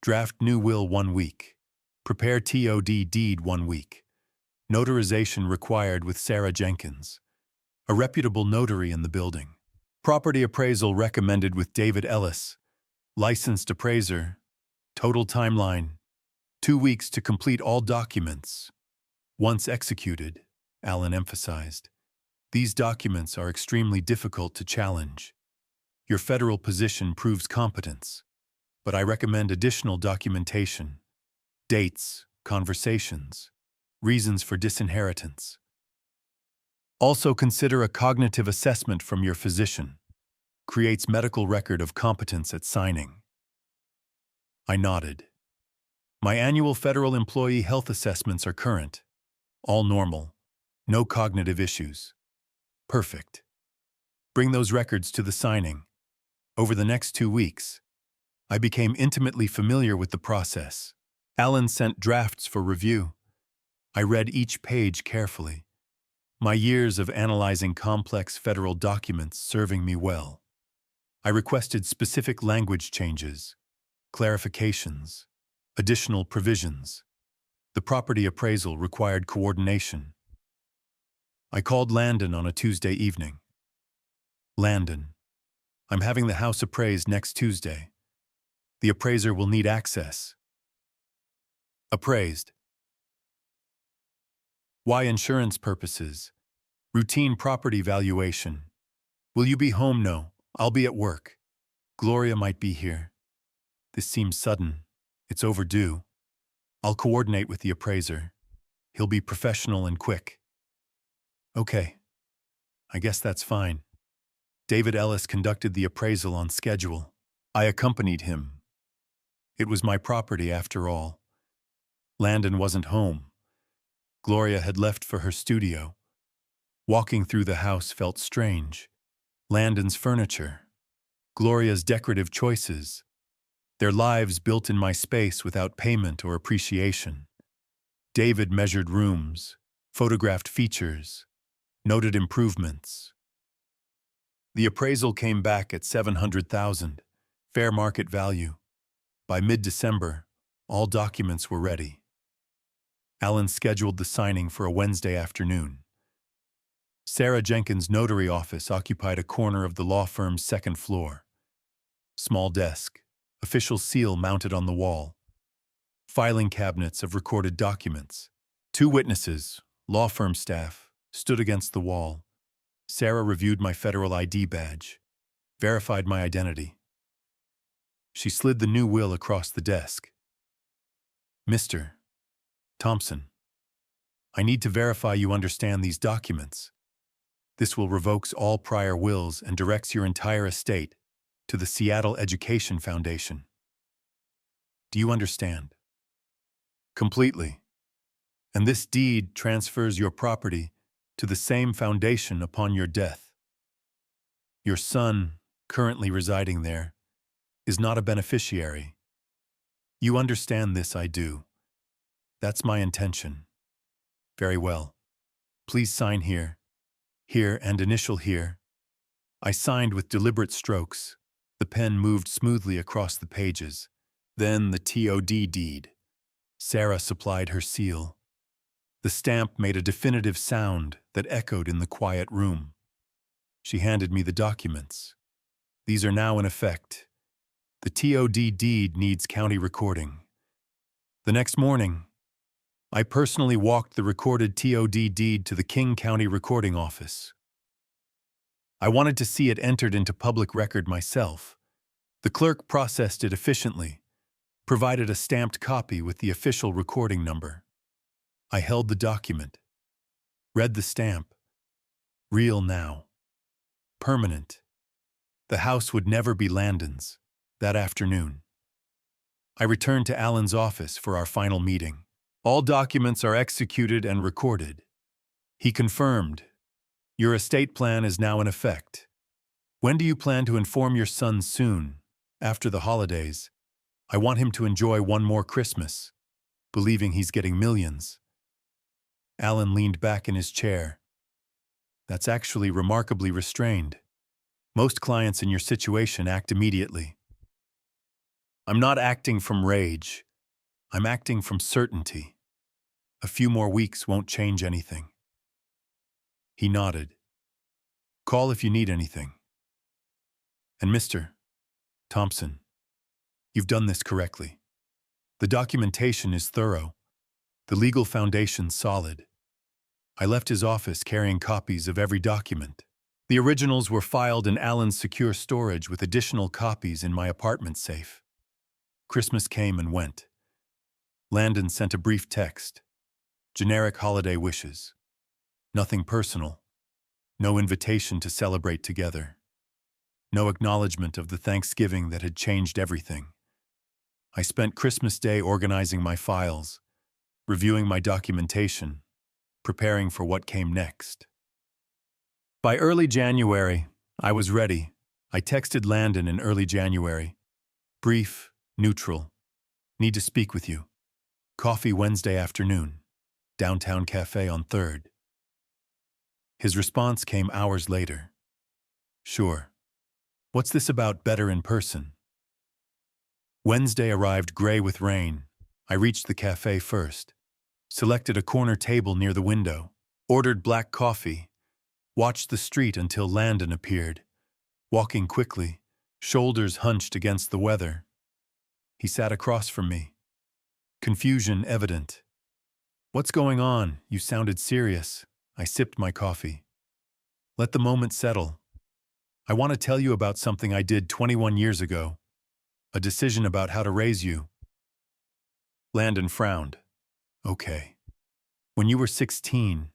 Draft new will 1 week. Prepare TOD deed 1 week. Notarization required with Sarah Jenkins. A reputable notary in the building. Property appraisal recommended with David Ellis. Licensed appraiser. Total timeline: 2 weeks to complete all documents. Once executed, Alan emphasized, these documents are extremely difficult to challenge. Your federal position proves competence, but I recommend additional documentation: dates, conversations, reasons for disinheritance. Also consider a cognitive assessment from your physician. Creates medical record of competence at signing. I nodded. My annual federal employee health assessments are current. All normal. No cognitive issues. Perfect. Bring those records to the signing. Over the next 2 weeks, I became intimately familiar with the process. Alan sent drafts for review. I read each page carefully. My years of analyzing complex federal documents serving me well. I requested specific language changes, clarifications, additional provisions. The property appraisal required coordination. I called Landon on a Tuesday evening. Landon, I'm having the house appraised next Tuesday. The appraiser will need access. Appraised. Why? Insurance purposes. Routine property valuation. Will you be home? No, I'll be at work. Gloria might be here. This seems sudden. It's overdue. I'll coordinate with the appraiser. He'll be professional and quick. Okay. I guess that's fine. David Ellis conducted the appraisal on schedule. I accompanied him. It was my property after all. Landon wasn't home. Gloria had left for her studio. Walking through the house felt strange. Landon's furniture. Gloria's decorative choices. Their lives built in my space without payment or appreciation. David measured rooms, photographed features, noted improvements. The appraisal came back at $700,000, fair market value. By mid-December, all documents were ready. Alan scheduled the signing for a Wednesday afternoon. Sarah Jenkins' notary office occupied a corner of the law firm's second floor. Small desk, official seal mounted on the wall, filing cabinets of recorded documents. 2 witnesses, law firm staff, stood against the wall. Sarah reviewed my federal ID badge, verified my identity. She slid the new will across the desk. Mr. Thompson, I need to verify you understand these documents. This will revoke all prior wills and directs your entire estate to the Seattle Education Foundation. Do you understand? Completely. And this deed transfers your property to the same foundation upon your death. Your son, currently residing there, is not a beneficiary. You understand this, I do. That's my intention. Very well. Please sign here, here, and initial here. I signed with deliberate strokes. The pen moved smoothly across the pages. Then the TOD deed. Sarah supplied her seal. The stamp made a definitive sound that echoed in the quiet room. She handed me the documents. These are now in effect. The TOD deed needs county recording. The next morning, I personally walked the recorded TOD deed to the King County Recording Office. I wanted to see it entered into public record myself. The clerk processed it efficiently, provided a stamped copy with the official recording number. I held the document, read the stamp. Real now. Permanent. The house would never be Landon's. That afternoon, I returned to Alan's office for our final meeting. All documents are executed and recorded. He confirmed, your estate plan is now in effect. When do you plan to inform your son? Soon, after the holidays. I want him to enjoy one more Christmas, believing he's getting millions. Alan leaned back in his chair. That's actually remarkably restrained. Most clients in your situation act immediately. I'm not acting from rage. I'm acting from certainty. A few more weeks won't change anything. He nodded. Call if you need anything. And Mr. Thompson, you've done this correctly. The documentation is thorough. The legal foundation's solid. I left his office carrying copies of every document. The originals were filed in Alan's secure storage with additional copies in my apartment safe. Christmas came and went. Landon sent a brief text. Generic holiday wishes. Nothing personal. No invitation to celebrate together. No acknowledgement of the Thanksgiving that had changed everything. I spent Christmas Day organizing my files, reviewing my documentation, preparing for what came next. By early January, I was ready. I texted Landon in early January. Brief, neutral. Need to speak with you. Coffee Wednesday afternoon. Downtown cafe on 3rd. His response came hours later. Sure. What's this about better in person? Wednesday arrived gray with rain. I reached the cafe first. Selected a corner table near the window. Ordered black coffee. Watched the street until Landon appeared. Walking quickly, shoulders hunched against the weather. He sat across from me. Confusion evident. What's going on? You sounded serious. I sipped my coffee. Let the moment settle. I want to tell you about something I did 21 years ago. A decision about how to raise you. Landon frowned. Okay. When you were 16,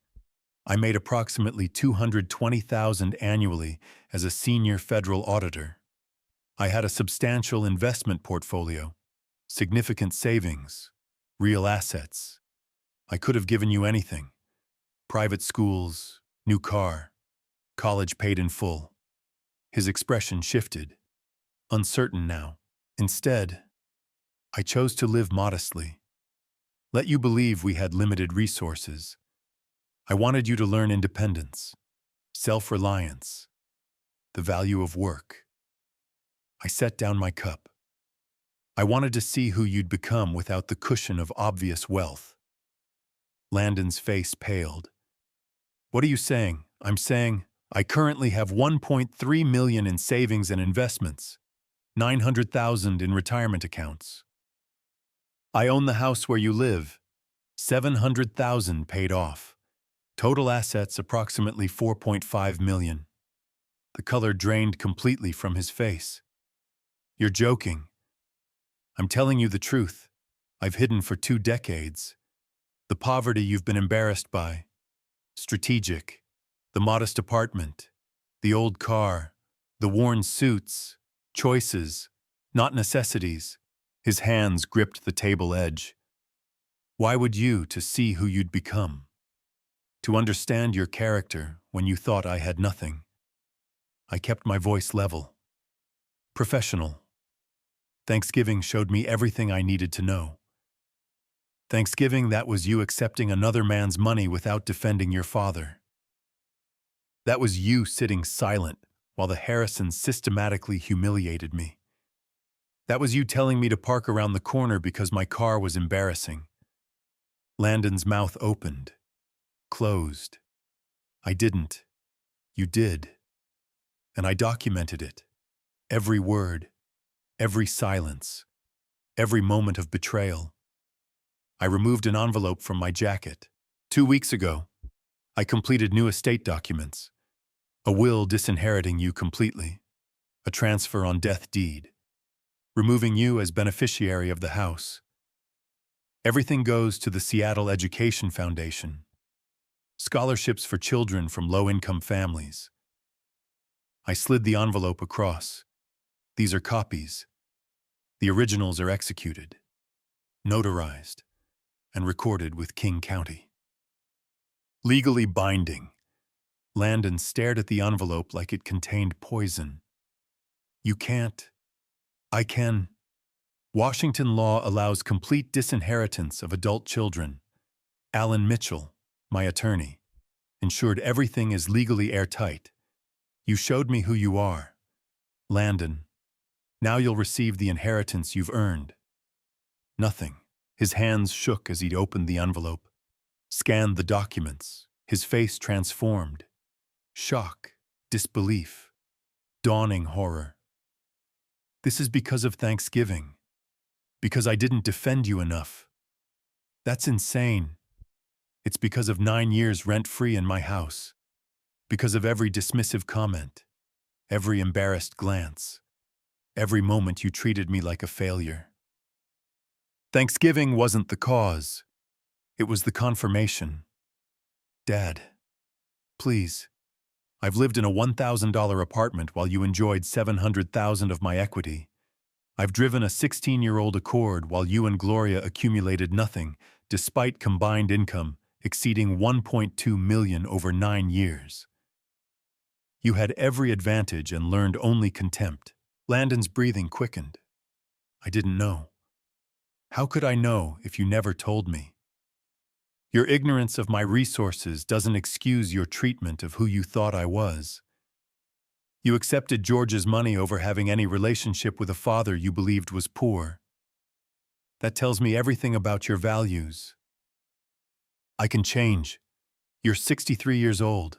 I made approximately $220,000 annually as a senior federal auditor. I had a substantial investment portfolio, significant savings, real assets. I could have given you anything. Private schools, new car, college paid in full. His expression shifted, uncertain now. Instead, I chose to live modestly. Let you believe we had limited resources. I wanted you to learn independence, self-reliance, the value of work. I set down my cup. I wanted to see who you'd become without the cushion of obvious wealth. Landon's face paled. What are you saying? I'm saying I currently have $1.3 million in savings and investments, $900,000 in retirement accounts. I own the house where you live, $700,000 paid off. Total assets approximately 4.5 million. The color drained completely from his face. You're joking. I'm telling you the truth. I've hidden for 2 decades. The poverty you've been embarrassed by. Strategic. The modest apartment. The old car. The worn suits. Choices. Not necessities. His hands gripped the table edge. Why would you to see who you'd become? To understand your character when you thought I had nothing. I kept my voice level. Professional. Thanksgiving showed me everything I needed to know. Thanksgiving, that was you accepting another man's money without defending your father. That was you sitting silent while the Harrisons systematically humiliated me. That was you telling me to park around the corner because my car was embarrassing. Landon's mouth opened, closed. I didn't. You did. And I documented it. Every word, every silence, every moment of betrayal. I removed an envelope from my jacket. 2 weeks ago, I completed new estate documents. A will disinheriting you completely. A transfer on death deed. Removing you as beneficiary of the house. Everything goes to the Seattle Education Foundation. Scholarships for children from low-income families. I slid the envelope across. These are copies. The originals are executed, notarized, and recorded with King County. Legally binding. Landon stared at the envelope like it contained poison. You can't. I can. Washington law allows complete disinheritance of adult children. Alan Mitchell, my attorney, ensured everything is legally airtight. You showed me who you are. Landon, now you'll receive the inheritance you've earned. Nothing. His hands shook as he'd opened the envelope, scanned the documents, his face transformed. Shock, disbelief, dawning horror. This is because of Thanksgiving. Because I didn't defend you enough. That's insane. It's because of 9 years rent-free in my house. Because of every dismissive comment, every embarrassed glance, every moment you treated me like a failure. Thanksgiving wasn't the cause. It was the confirmation. Dad, please. I've lived in a $1,000 apartment while you enjoyed $700,000 of my equity. I've driven a 16-year-old Accord while you and Gloria accumulated nothing, despite combined income exceeding $1.2 million over 9 years. You had every advantage and learned only contempt. Landon's breathing quickened. I didn't know. How could I know if you never told me? Your ignorance of my resources doesn't excuse your treatment of who you thought I was. You accepted George's money over having any relationship with a father you believed was poor. That tells me everything about your values. I can change. You're 63 years old.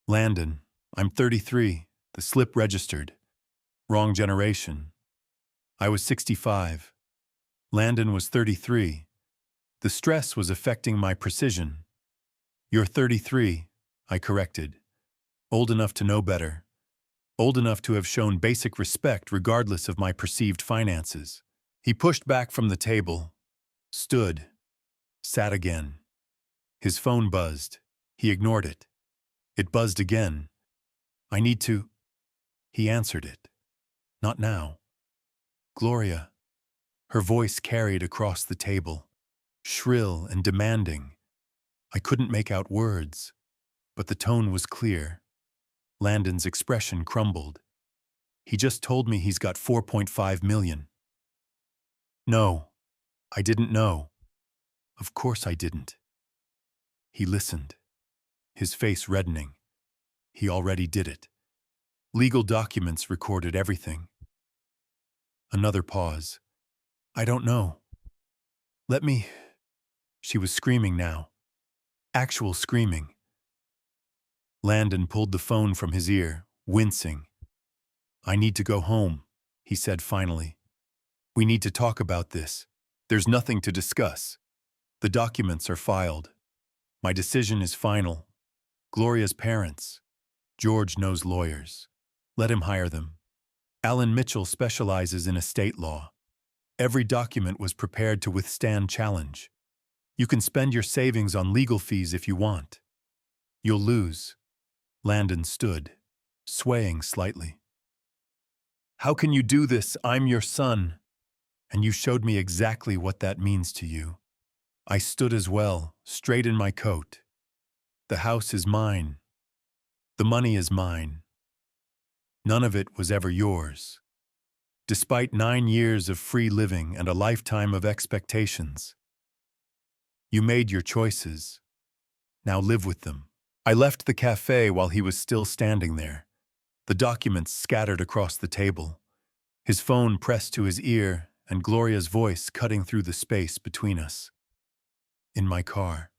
Landon, I'm 33, the slip registered. Wrong generation. I was 65. Landon was 33. The stress was affecting my precision. You're 33, I corrected. Old enough to know better. Old enough to have shown basic respect regardless of my perceived finances. He pushed back from the table, stood, sat again. His phone buzzed. He ignored it. It buzzed again. I need to. He answered it. Not now. Gloria. Her voice carried across the table, shrill and demanding. I couldn't make out words, but the tone was clear. Landon's expression crumbled. He just told me he's got 4.5 million. No, I didn't know. Of course I didn't. He listened, his face reddening. He already did it. Legal documents recorded everything. Another pause. I don't know. Let me. She was screaming now. Actual screaming. Landon pulled the phone from his ear, wincing. I need to go home, he said finally. We need to talk about this. There's nothing to discuss. The documents are filed. My decision is final. Gloria's parents. George knows lawyers. Let him hire them. Alan Mitchell specializes in estate law. Every document was prepared to withstand challenge. You can spend your savings on legal fees if you want. You'll lose. Landon stood, swaying slightly. How can you do this? I'm your son. And you showed me exactly what that means to you. I stood as well, straight in my coat. The house is mine. The money is mine. None of it was ever yours. Despite 9 years of free living and a lifetime of expectations. You made your choices. Now live with them. I left the cafe while he was still standing there, the documents scattered across the table, his phone pressed to his ear and Gloria's voice cutting through the space between us. In my car.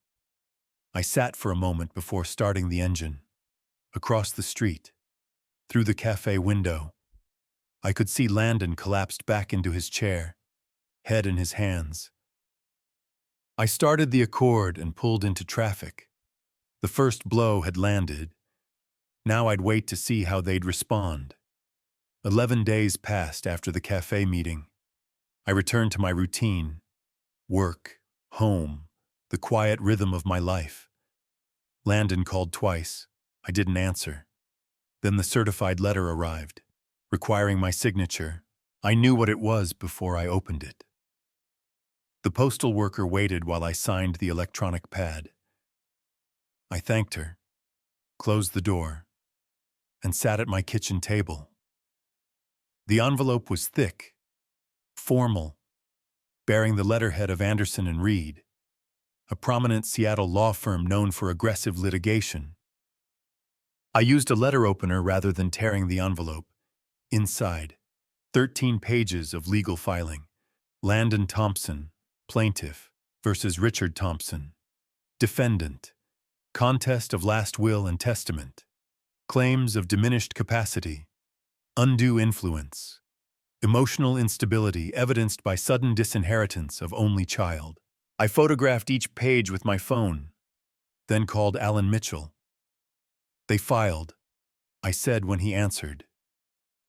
I sat for a moment before starting the engine. Across the street, through the cafe window, I could see Landon collapsed back into his chair, head in his hands. I started the Accord and pulled into traffic. The first blow had landed. Now I'd wait to see how they'd respond. 11 days passed after the cafe meeting. I returned to my routine. Work, home, the quiet rhythm of my life. Landon called twice. I didn't answer. Then the certified letter arrived, requiring my signature. I knew what it was before I opened it. The postal worker waited while I signed the electronic pad. I thanked her, closed the door, and sat at my kitchen table. The envelope was thick, formal, bearing the letterhead of Anderson and Reed, a prominent Seattle law firm known for aggressive litigation. I used a letter opener rather than tearing the envelope. Inside, 13 pages of legal filing. Landon Thompson, plaintiff, versus Richard Thompson, defendant. Contest of last will and testament. Claims of diminished capacity. Undue influence. Emotional instability evidenced by sudden disinheritance of only child. I photographed each page with my phone, then called Alan Mitchell. They filed. I said when he answered.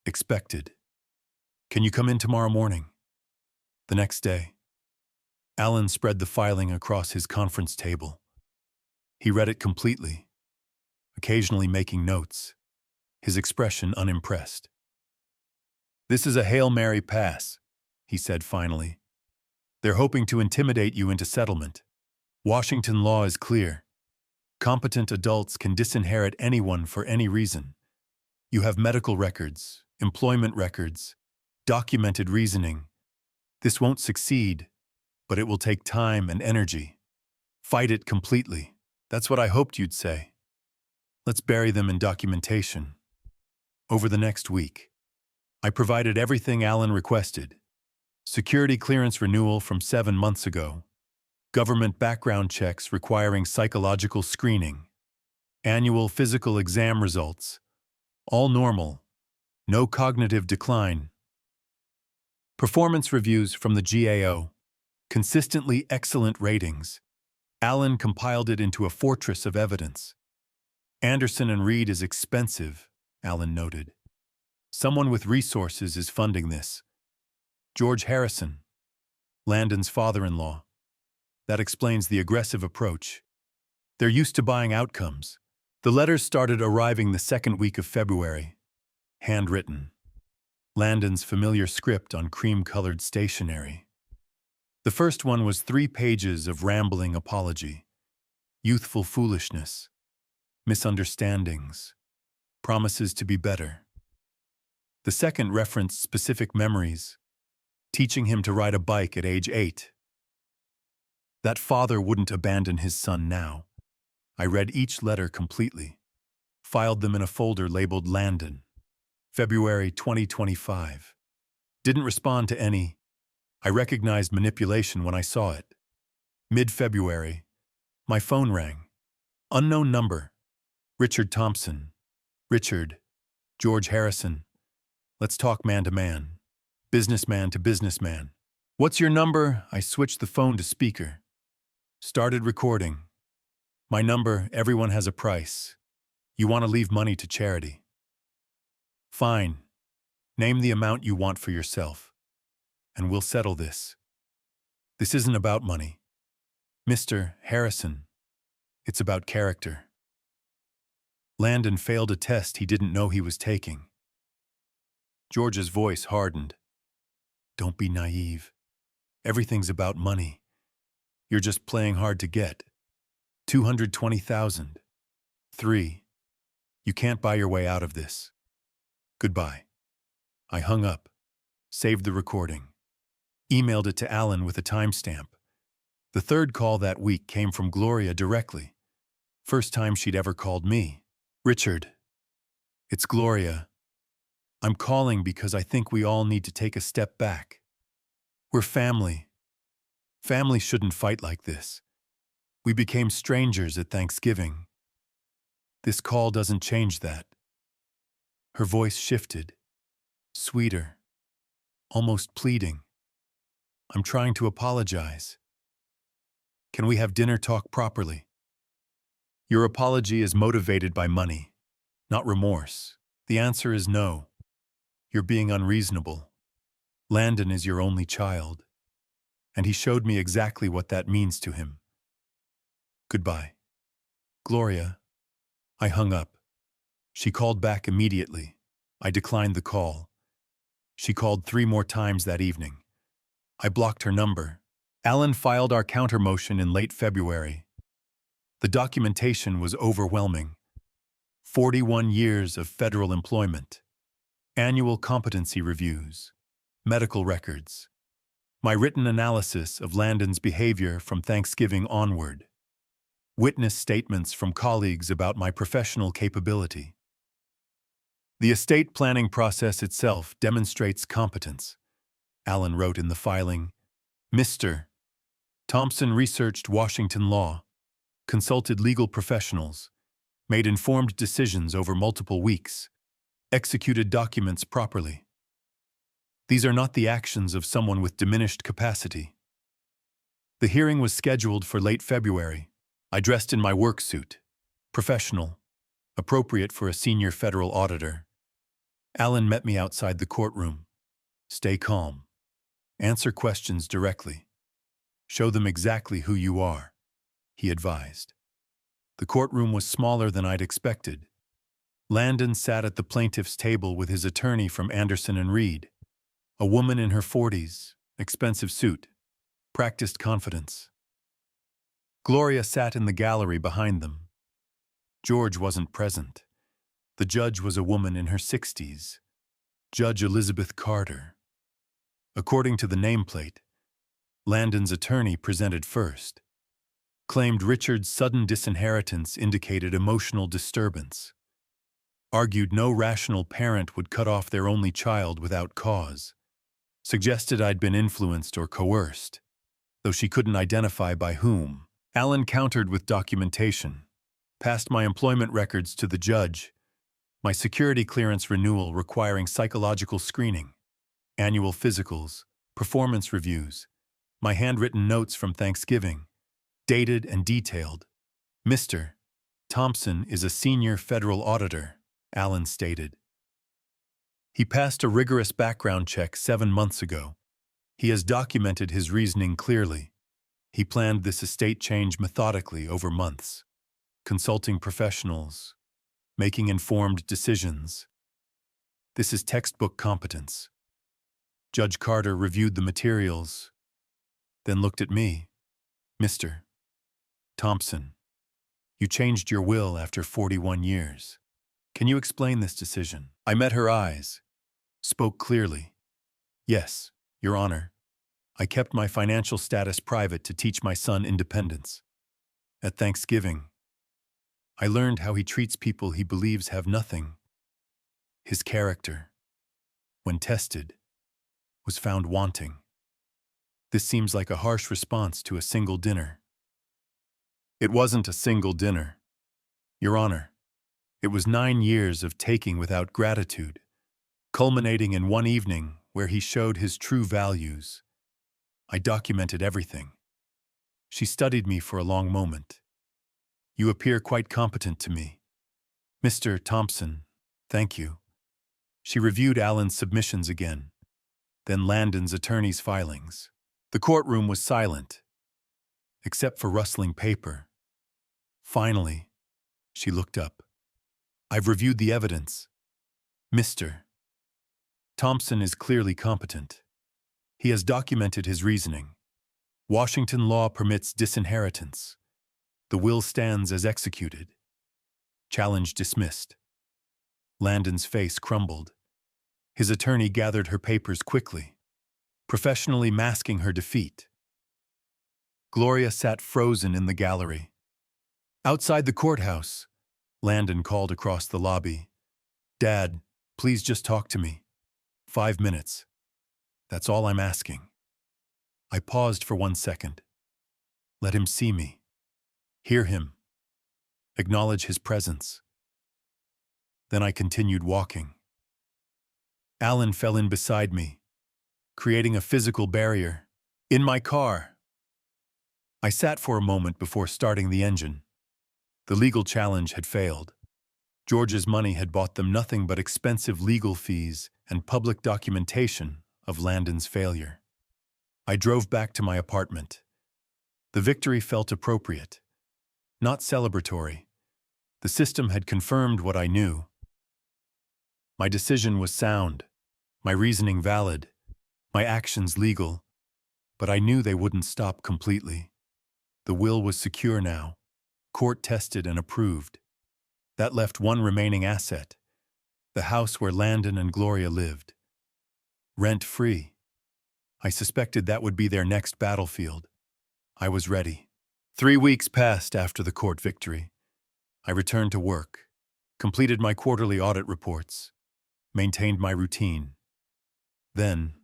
Expected. Can you come in tomorrow morning? The next day. Alan spread the filing across his conference table. He read it completely, occasionally making notes, his expression unimpressed. This is a Hail Mary pass, he said finally. They're hoping to intimidate you into settlement. Washington law is clear. Competent adults can disinherit anyone for any reason. You have medical records, employment records, documented reasoning. This won't succeed, but it will take time and energy. Fight it completely. That's what I hoped you'd say. Let's bury them in documentation. Over the next week, I provided everything Alan requested. Security clearance renewal from 7 months ago. Government background checks requiring psychological screening. Annual physical exam results. All normal. No cognitive decline. Performance reviews from the GAO. Consistently excellent ratings. Alan compiled it into a fortress of evidence. Anderson and Reed is expensive, Alan noted. Someone with resources is funding this. George Harrison, Landon's father-in-law. That explains the aggressive approach. They're used to buying outcomes. The letters started arriving the second week of February. Handwritten. Landon's familiar script on cream-colored stationery. The first one was 3 pages of rambling apology. Youthful foolishness. Misunderstandings. Promises to be better. The second referenced specific memories. Teaching him to ride a bike at age 8. That father wouldn't abandon his son now. I read each letter completely. Filed them in a folder labeled Landon. February 2025. Didn't respond to any. I recognized manipulation when I saw it. Mid-February. My phone rang. Unknown number. Richard Thompson. Richard. George Harrison. Let's talk man to man. Businessman to businessman. What's your number? I switched the phone to speaker. Started recording. My number, everyone has a price. You want to leave money to charity. Fine. Name the amount you want for yourself, and we'll settle this. This isn't about money. Mr. Harrison, it's about character. Landon failed a test he didn't know he was taking. George's voice hardened. Don't be naive. Everything's about money. You're just playing hard to get. 220,000. 3. You can't buy your way out of this. Goodbye. I hung up, saved the recording, emailed it to Alan with a timestamp. The third call that week came from Gloria directly. First time she'd ever called me. Richard, it's Gloria. I'm calling because I think we all need to take a step back. We're family. Family shouldn't fight like this. We became strangers at Thanksgiving. This call doesn't change that. Her voice shifted, sweeter, almost pleading. I'm trying to apologize. Can we have dinner talk properly? Your apology is motivated by money, not remorse. The answer is no. You're being unreasonable. Landon is your only child, and he showed me exactly what that means to him. Goodbye. Gloria. I hung up. She called back immediately. I declined the call. She called 3 more times that evening. I blocked her number. Alan filed our counter motion in late February. The documentation was overwhelming. 41 years of federal employment, annual competency reviews, medical records, my written analysis of Landon's behavior from Thanksgiving onward, witness statements from colleagues about my professional capability. The estate planning process itself demonstrates competence. Alan wrote in the filing, Mr. Thompson researched Washington law, consulted legal professionals, made informed decisions over multiple weeks, executed documents properly. These are not the actions of someone with diminished capacity. The hearing was scheduled for late February. I dressed in my work suit, professional, appropriate for a senior federal auditor. Alan met me outside the courtroom. Stay calm. Answer questions directly. Show them exactly who you are, he advised. The courtroom was smaller than I'd expected. Landon sat at the plaintiff's table with his attorney from Anderson and Reed, a woman in her 40s, expensive suit, practiced confidence. Gloria sat in the gallery behind them. George wasn't present. The judge was a woman in her 60s, Judge Elizabeth Carter. According to the nameplate, Landon's attorney presented first, claimed Richard's sudden disinheritance indicated emotional disturbance, argued no rational parent would cut off their only child without cause, suggested I'd been influenced or coerced, though she couldn't identify by whom. Alan countered with documentation, passed my employment records to the judge, my security clearance renewal requiring psychological screening, annual physicals, performance reviews, my handwritten notes from Thanksgiving, dated and detailed. Mr. Thompson is a senior federal auditor, Alan stated. He passed a rigorous background check 7 months ago. He has documented his reasoning clearly. He planned this estate change methodically over months, consulting professionals, making informed decisions. This is textbook competence. Judge Carter reviewed the materials, then looked at me. Mr. Thompson, you changed your will after 41 years. Can you explain this decision? I met her eyes, spoke clearly. Yes, Your Honor. I kept my financial status private to teach my son independence. At Thanksgiving, I learned how he treats people he believes have nothing. His character, when tested, was found wanting. This seems like a harsh response to a single dinner. It wasn't a single dinner, Your Honor. It was 9 years of taking without gratitude, culminating in one evening where he showed his true values. I documented everything. She studied me for a long moment. You appear quite competent to me. Mr. Thompson, thank you. She reviewed Alan's submissions again, then Landon's attorney's filings. The courtroom was silent, except for rustling paper. Finally, she looked up. I've reviewed the evidence. Mr. Thompson is clearly competent. He has documented his reasoning. Washington law permits disinheritance. The will stands as executed. Challenge dismissed. Landon's face crumbled. His attorney gathered her papers quickly, professionally masking her defeat. Gloria sat frozen in the gallery. Outside the courthouse, Landon called across the lobby. Dad, please just talk to me. 5 minutes. That's all I'm asking. I paused for 1 second. Let him see me. Hear him. Acknowledge his presence. Then I continued walking. Alan fell in beside me, creating a physical barrier. In my car. I sat for a moment before starting the engine. The legal challenge had failed. George's money had bought them nothing but expensive legal fees and public documentation of Landon's failure. I drove back to my apartment. The victory felt appropriate, not celebratory. The system had confirmed what I knew. My decision was sound, my reasoning valid, my actions legal, but I knew they wouldn't stop completely. The will was secure now, court-tested and approved. That left one remaining asset, the house where Landon and Gloria lived. Rent-free. I suspected that would be their next battlefield. I was ready. 3 weeks passed after the court victory. I returned to work, completed my quarterly audit reports, maintained my routine. Then,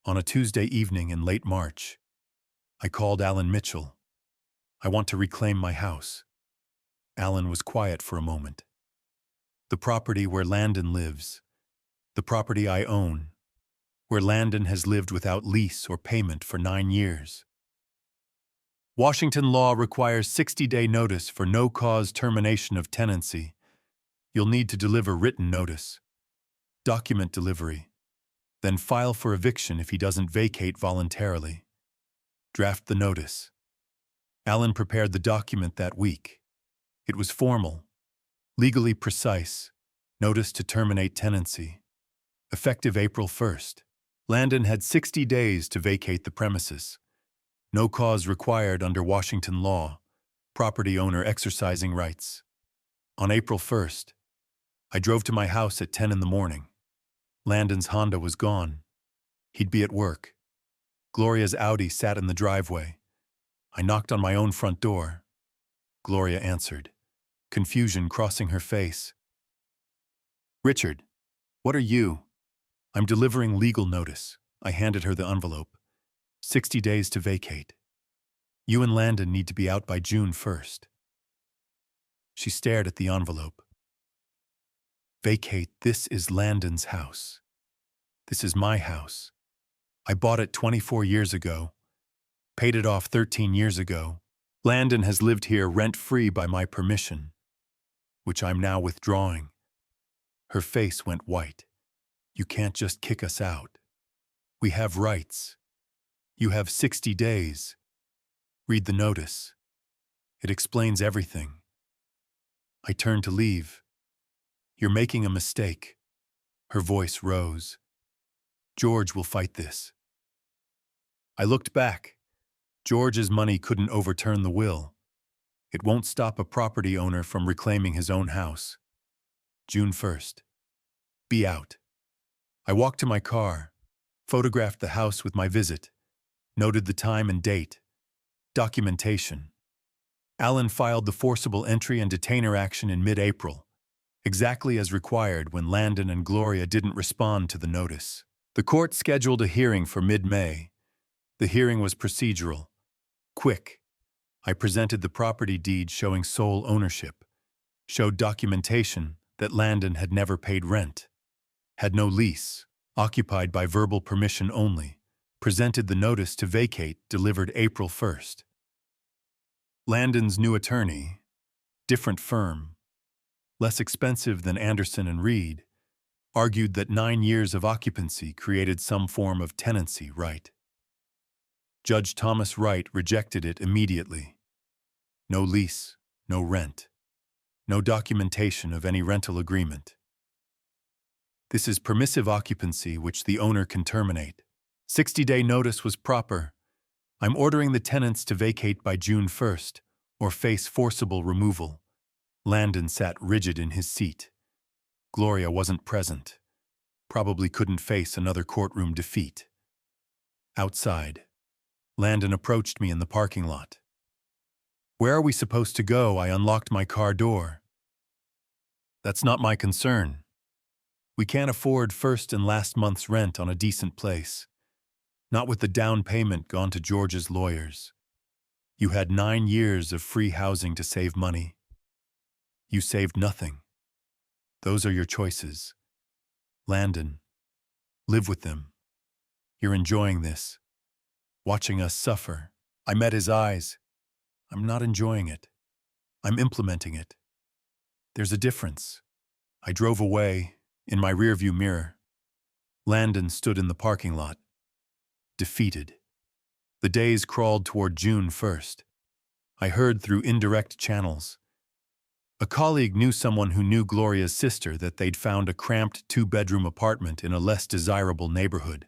on a Tuesday evening in late March, I called Alan Mitchell. I want to reclaim my house. Alan was quiet for a moment. The property where Landon lives, the property I own, where Landon has lived without lease or payment for 9 years. Washington law requires 60-day notice for no-cause termination of tenancy. You'll need to deliver written notice, document delivery, then file for eviction if he doesn't vacate voluntarily. Draft the notice. Alan prepared the document that week. It was formal, legally precise, notice to terminate tenancy. Effective April 1st. Landon had 60 days to vacate the premises. No cause required under Washington law, property owner exercising rights. On April 1st, I drove to my house at 10 in the morning. Landon's Honda was gone. He'd be at work. Gloria's Audi sat in the driveway. I knocked on my own front door. Gloria answered, confusion crossing her face. Richard, what are you? I'm delivering legal notice. I handed her the envelope. 60 days to vacate. You and Landon need to be out by June 1st. She stared at the envelope. Vacate, this is Landon's house. This is my house. I bought it 24 years ago. Paid it off 13 years ago. Landon has lived here rent-free by my permission, which I'm now withdrawing. Her face went white. You can't just kick us out. We have rights. You have 60 days. Read the notice. It explains everything. I turned to leave. You're making a mistake. Her voice rose. George will fight this. I looked back. George's money couldn't overturn the will. It won't stop a property owner from reclaiming his own house. June 1st. Be out. I walked to my car, photographed the house with my visit, noted the time and date. Documentation. Alan filed the forcible entry and detainer action in mid-April, exactly as required when Landon and Gloria didn't respond to the notice. The court scheduled a hearing for mid-May. The hearing was procedural. Quick. I presented the property deed showing sole ownership, showed documentation that Landon had never paid rent, had no lease, occupied by verbal permission only, presented the notice to vacate delivered April 1st. Landon's new attorney, different firm, less expensive than Anderson and Reed, argued that 9 years of occupancy created some form of tenancy right. Judge Thomas Wright rejected it immediately. No lease, no rent, no documentation of any rental agreement. This is permissive occupancy which the owner can terminate. 60-day notice was proper. I'm ordering the tenants to vacate by June 1st or face forcible removal. Landon sat rigid in his seat. Gloria wasn't present. Probably couldn't face another courtroom defeat. Outside, Landon approached me in the parking lot. "Where are we supposed to go?" I unlocked my car door. "That's not my concern. We can't afford first and last month's rent on a decent place. Not with the down payment gone to George's lawyers. You had 9 years of free housing to save money. You saved nothing. Those are your choices. Landon, live with them. You're enjoying this. Watching us suffer." I met his eyes. "I'm not enjoying it. I'm implementing it. There's a difference." I drove away, in my rearview mirror. Landon stood in the parking lot, defeated. The days crawled toward June 1st. I heard through indirect channels. A colleague knew someone who knew Gloria's sister that they'd found a cramped 2-bedroom apartment in a less desirable neighborhood.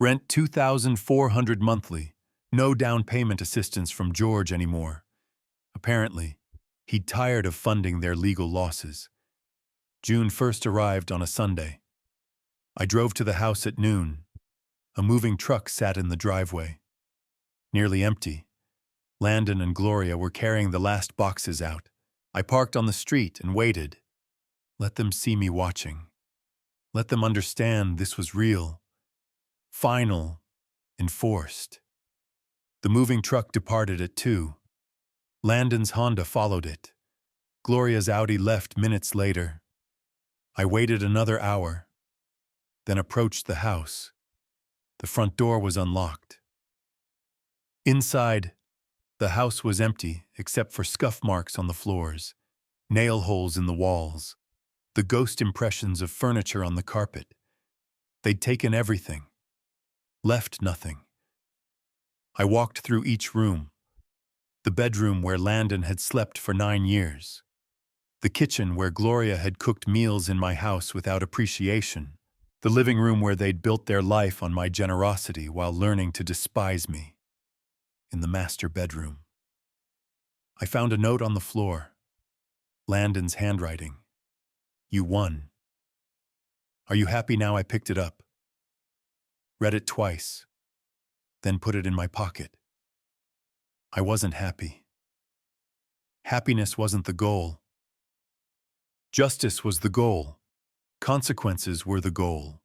Rent $2,400 monthly. No down payment assistance from George anymore. Apparently, he'd tired of funding their legal losses. June 1st arrived on a Sunday. I drove to the house at noon. A moving truck sat in the driveway. Nearly empty. Landon and Gloria were carrying the last boxes out. I parked on the street and waited. Let them see me watching. Let them understand this was real. Final. Enforced. The moving truck departed at 2. Landon's Honda followed it. Gloria's Audi left minutes later. I waited another hour, then approached the house. The front door was unlocked. Inside, the house was empty except for scuff marks on the floors, nail holes in the walls, the ghost impressions of furniture on the carpet. They'd taken everything, left nothing. I walked through each room. The bedroom where Landon had slept for 9 years. The kitchen where Gloria had cooked meals in my house without appreciation. The living room where they'd built their life on my generosity while learning to despise me. In the master bedroom. I found a note on the floor. Landon's handwriting. "You won. Are you happy now?" I picked it up. Read it twice. Then put it in my pocket. I wasn't happy. Happiness wasn't the goal. Justice was the goal. Consequences were the goal.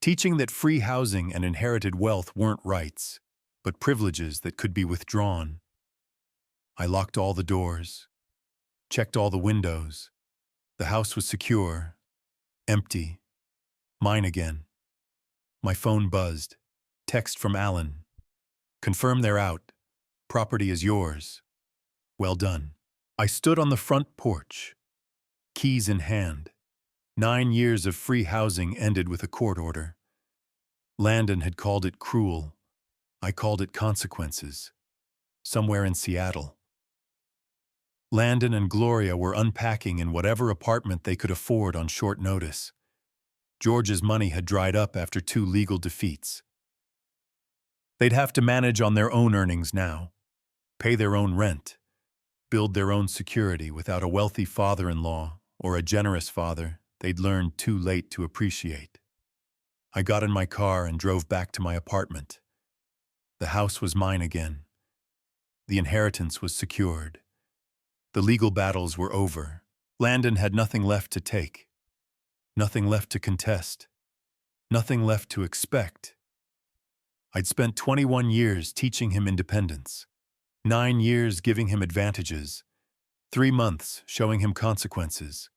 Teaching that free housing and inherited wealth weren't rights, but privileges that could be withdrawn. I locked all the doors, checked all the windows. The house was secure, empty, mine again. My phone buzzed. Text from Alan. "Confirm they're out. Property is yours. Well done." I stood on the front porch, keys in hand. 9 years of free housing ended with a court order. Landon had called it cruel. I called it consequences. Somewhere in Seattle. Landon and Gloria were unpacking in whatever apartment they could afford on short notice. George's money had dried up after 2 legal defeats. They'd have to manage on their own earnings now, pay their own rent, build their own security without a wealthy father-in-law or a generous father they'd learned too late to appreciate. I got in my car and drove back to my apartment. The house was mine again. The inheritance was secured. The legal battles were over. Landon had nothing left to take, nothing left to contest, nothing left to expect. I'd spent 21 years teaching him independence, 9 years giving him advantages, 3 months showing him consequences.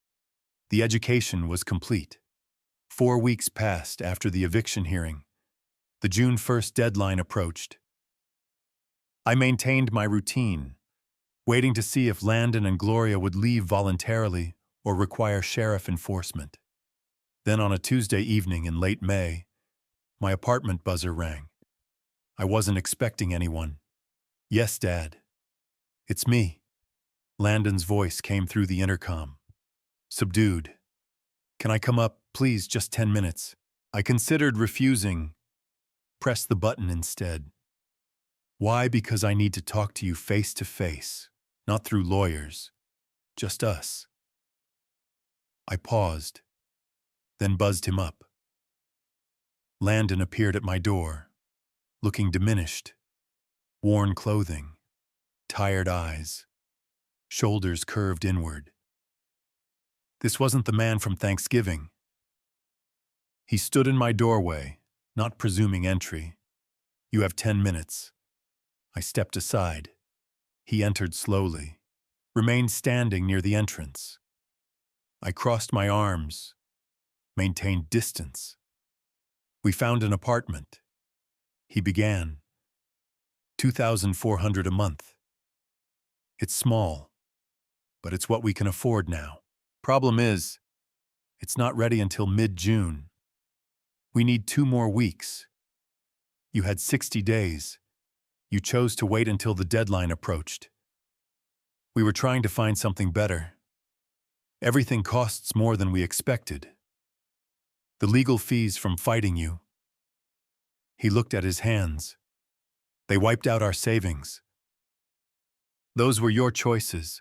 The education was complete. 4 weeks passed after the eviction hearing. The June 1st deadline approached. I maintained my routine. waiting to see if Landon and Gloria would leave voluntarily or require sheriff enforcement. Then on a Tuesday evening in late May, my apartment buzzer rang. I wasn't expecting anyone. "Yes, Dad. It's me." Landon's voice came through the intercom. Subdued. "Can I come up, please, just 10 minutes? I considered refusing. Press the button instead. Why? Because I need to talk to you face to face, not through lawyers. Just us." I paused, then buzzed him up. Landon appeared at my door, looking diminished, worn clothing, tired eyes, shoulders curved inward. This wasn't the man from Thanksgiving. He stood in my doorway, not presuming entry. "You have 10 minutes. I stepped aside. He entered slowly, remained standing near the entrance. I crossed my arms, maintained distance. "We found an apartment." He began. $2,400 a month. "It's small, but it's what we can afford now. Problem is, it's not ready until mid-June. We need 2 more weeks. You had 60 days. You chose to wait until the deadline approached. We were trying to find something better. Everything costs more than we expected. The legal fees from fighting you." He looked at his hands. "They wiped out our savings. Those were your choices.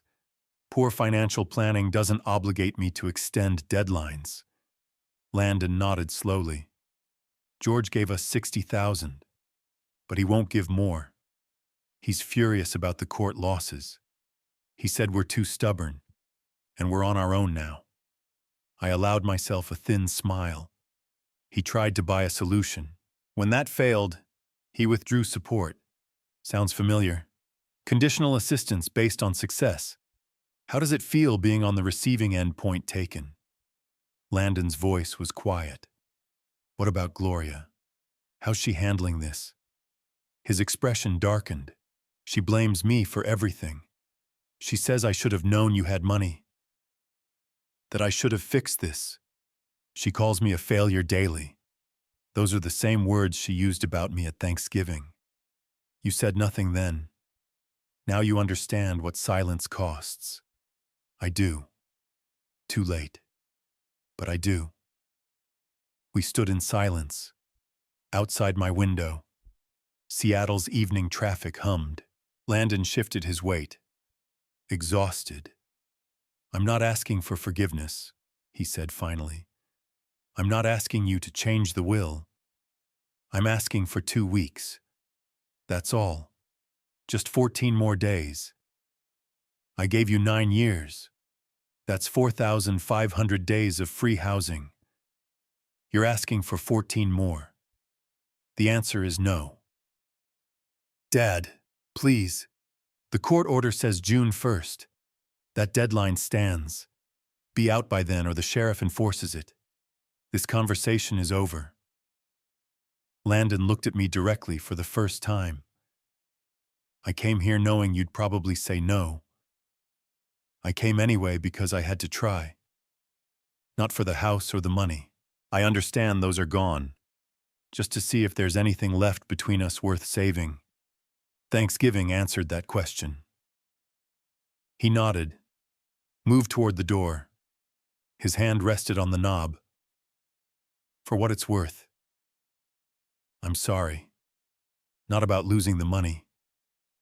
Poor financial planning doesn't obligate me to extend deadlines." Landon nodded slowly. "George gave us 60,000, but he won't give more. He's furious about the court losses. He said we're too stubborn, and we're on our own now." I allowed myself a thin smile. He tried to buy a solution. When that failed, he withdrew support. Sounds familiar. Conditional assistance based on success. How does it feel being on the receiving end, point taken? Landon's voice was quiet. "What about Gloria? How's she handling this?" His expression darkened. "She blames me for everything. She says I should have known you had money, that I should have fixed this. She calls me a failure daily. Those are the same words she used about me at Thanksgiving. You said nothing then. Now you understand what silence costs." "I do. Too late. But I do." We stood in silence. Outside my window, Seattle's evening traffic hummed. Landon shifted his weight. Exhausted. "I'm not asking for forgiveness," he said finally. "I'm not asking you to change the will. I'm asking for 2 weeks. That's all. Just 14 more days. I gave you 9 years. That's 4,500 days of free housing. You're asking for 14 more. The answer is no." "Dad, please. The court order says June 1st. That deadline stands. Be out by then or the sheriff enforces it. This conversation is over." Landon looked at me directly for the first time. "I came here knowing you'd probably say no. I came anyway because I had to try. Not for the house or the money. I understand those are gone. Just to see if there's anything left between us worth saving." Thanksgiving answered that question. He nodded, moved toward the door. His hand rested on the knob. "For what it's worth, I'm sorry. Not about losing the money,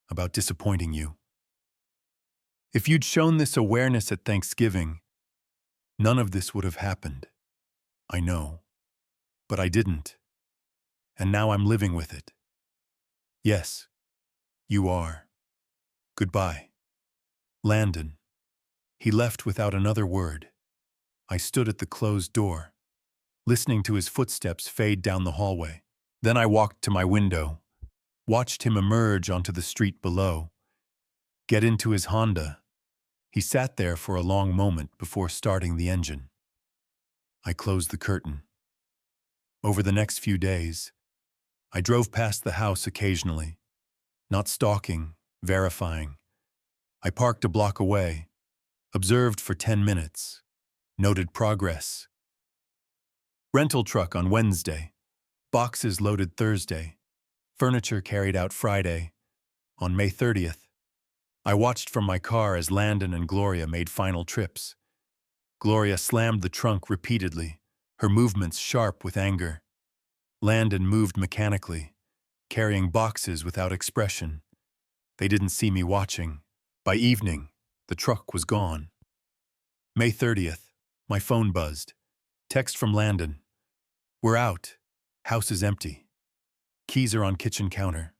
about disappointing you. If you'd shown this awareness at Thanksgiving, none of this would have happened. I know. But I didn't. And now I'm living with it. Yes, you are. Goodbye." Landon. He left without another word. I stood at the closed door, listening to his footsteps fade down the hallway. Then I walked to my window, watched him emerge onto the street below, get into his Honda. He sat there for a long moment before starting the engine. I closed the curtain. Over the next few days, I drove past the house occasionally, not stalking, verifying, I parked a block away, observed for 10 minutes, noted progress. Rental truck on Wednesday, boxes loaded Thursday, furniture carried out Friday. On May 30th, I watched from my car as Landon and Gloria made final trips. Gloria slammed the trunk repeatedly, her movements sharp with anger. Landon moved mechanically, carrying boxes without expression. They didn't see me watching. By evening, the truck was gone. May 30th, my phone buzzed. Text from Landon. We're out. House is empty. Keys are on kitchen counter.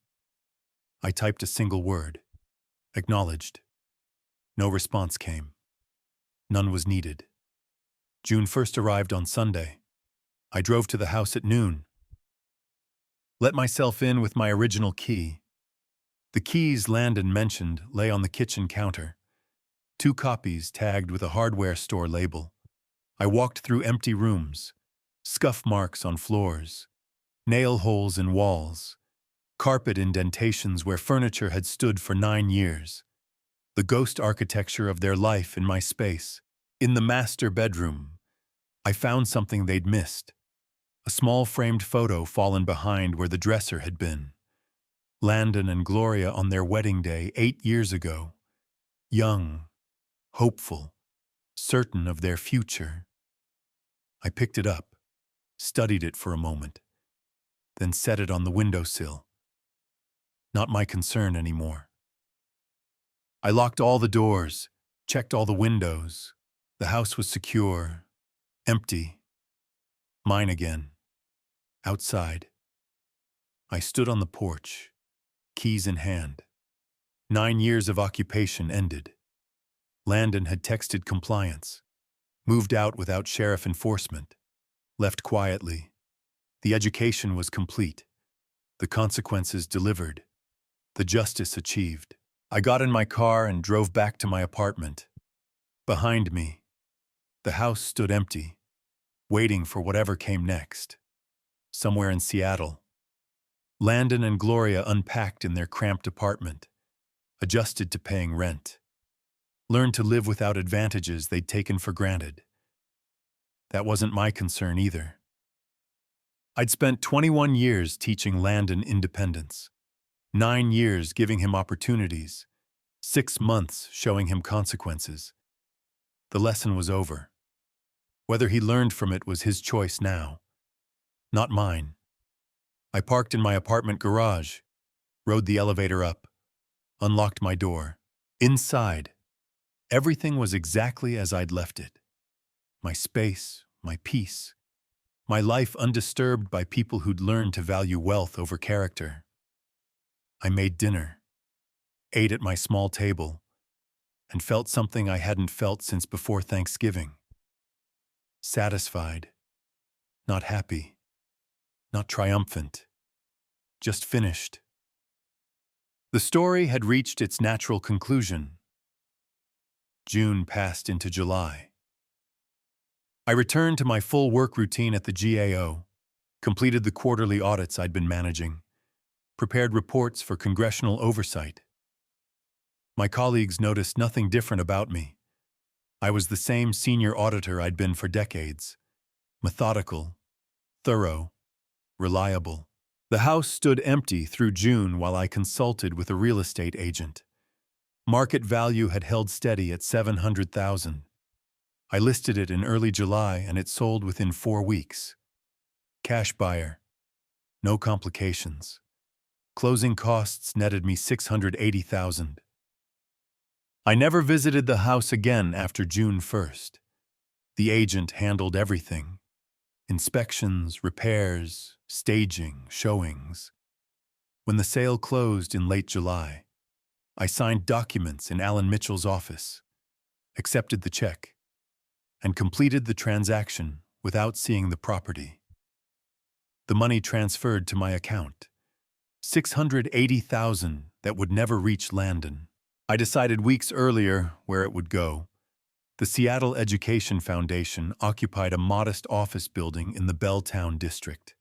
I typed a single word. Acknowledged. No response came. None was needed. June 1st arrived on Sunday. I drove to the house at noon. Let myself in with my original key. The keys Landon mentioned lay on the kitchen counter. 2 copies tagged with a hardware store label. I walked through empty rooms, scuff marks on floors, nail holes in walls, carpet indentations where furniture had stood for 9 years. The ghost architecture of their life in my space. In the master bedroom, I found something they'd missed. A small framed photo fallen behind where the dresser had been. Landon and Gloria on their wedding day 8 years ago. Young, hopeful, certain of their future. I picked it up, studied it for a moment, then set it on the windowsill. Not my concern anymore. I locked all the doors, checked all the windows. The house was secure, empty. Mine again. Outside. I stood on the porch, keys in hand. 9 years of occupation ended. Landon had texted compliance, moved out without sheriff enforcement, left quietly. The education was complete, the consequences delivered, the justice achieved. I got in my car and drove back to my apartment. Behind me, the house stood empty, waiting for whatever came next. Somewhere in Seattle, Landon and Gloria unpacked in their cramped apartment, adjusted to paying rent, learned to live without advantages they'd taken for granted. That wasn't my concern either. I'd spent 21 years teaching Landon independence, 9 years giving him opportunities, 6 months showing him consequences. The lesson was over. Whether he learned from it was his choice now, not mine. I parked in my apartment garage, rode the elevator up, unlocked my door. Inside, everything was exactly as I'd left it. My space, my peace, my life undisturbed by people who'd learned to value wealth over character. I made dinner, ate at my small table, and felt something I hadn't felt since before Thanksgiving. Satisfied, not happy, not triumphant, just finished. The story had reached its natural conclusion. June passed into July. I returned to my full work routine at the GAO, completed the quarterly audits I'd been managing, prepared reports for congressional oversight. My colleagues noticed nothing different about me. I was the same senior auditor I'd been for decades, methodical, thorough, reliable. The house stood empty through June while I consulted with a real estate agent. Market value had held steady at $700,000. I listed it in early July and it sold within 4 weeks. Cash buyer. No complications. Closing costs netted me $680,000. I never visited the house again after June 1st. The agent handled everything. Inspections, repairs, staging, showings. When the sale closed in late July, I signed documents in Alan Mitchell's office, accepted the check, and completed the transaction without seeing the property. The money transferred to my account, $680,000 that would never reach Landon. I decided weeks earlier where it would go. The Seattle Education Foundation occupied a modest office building in the Belltown district.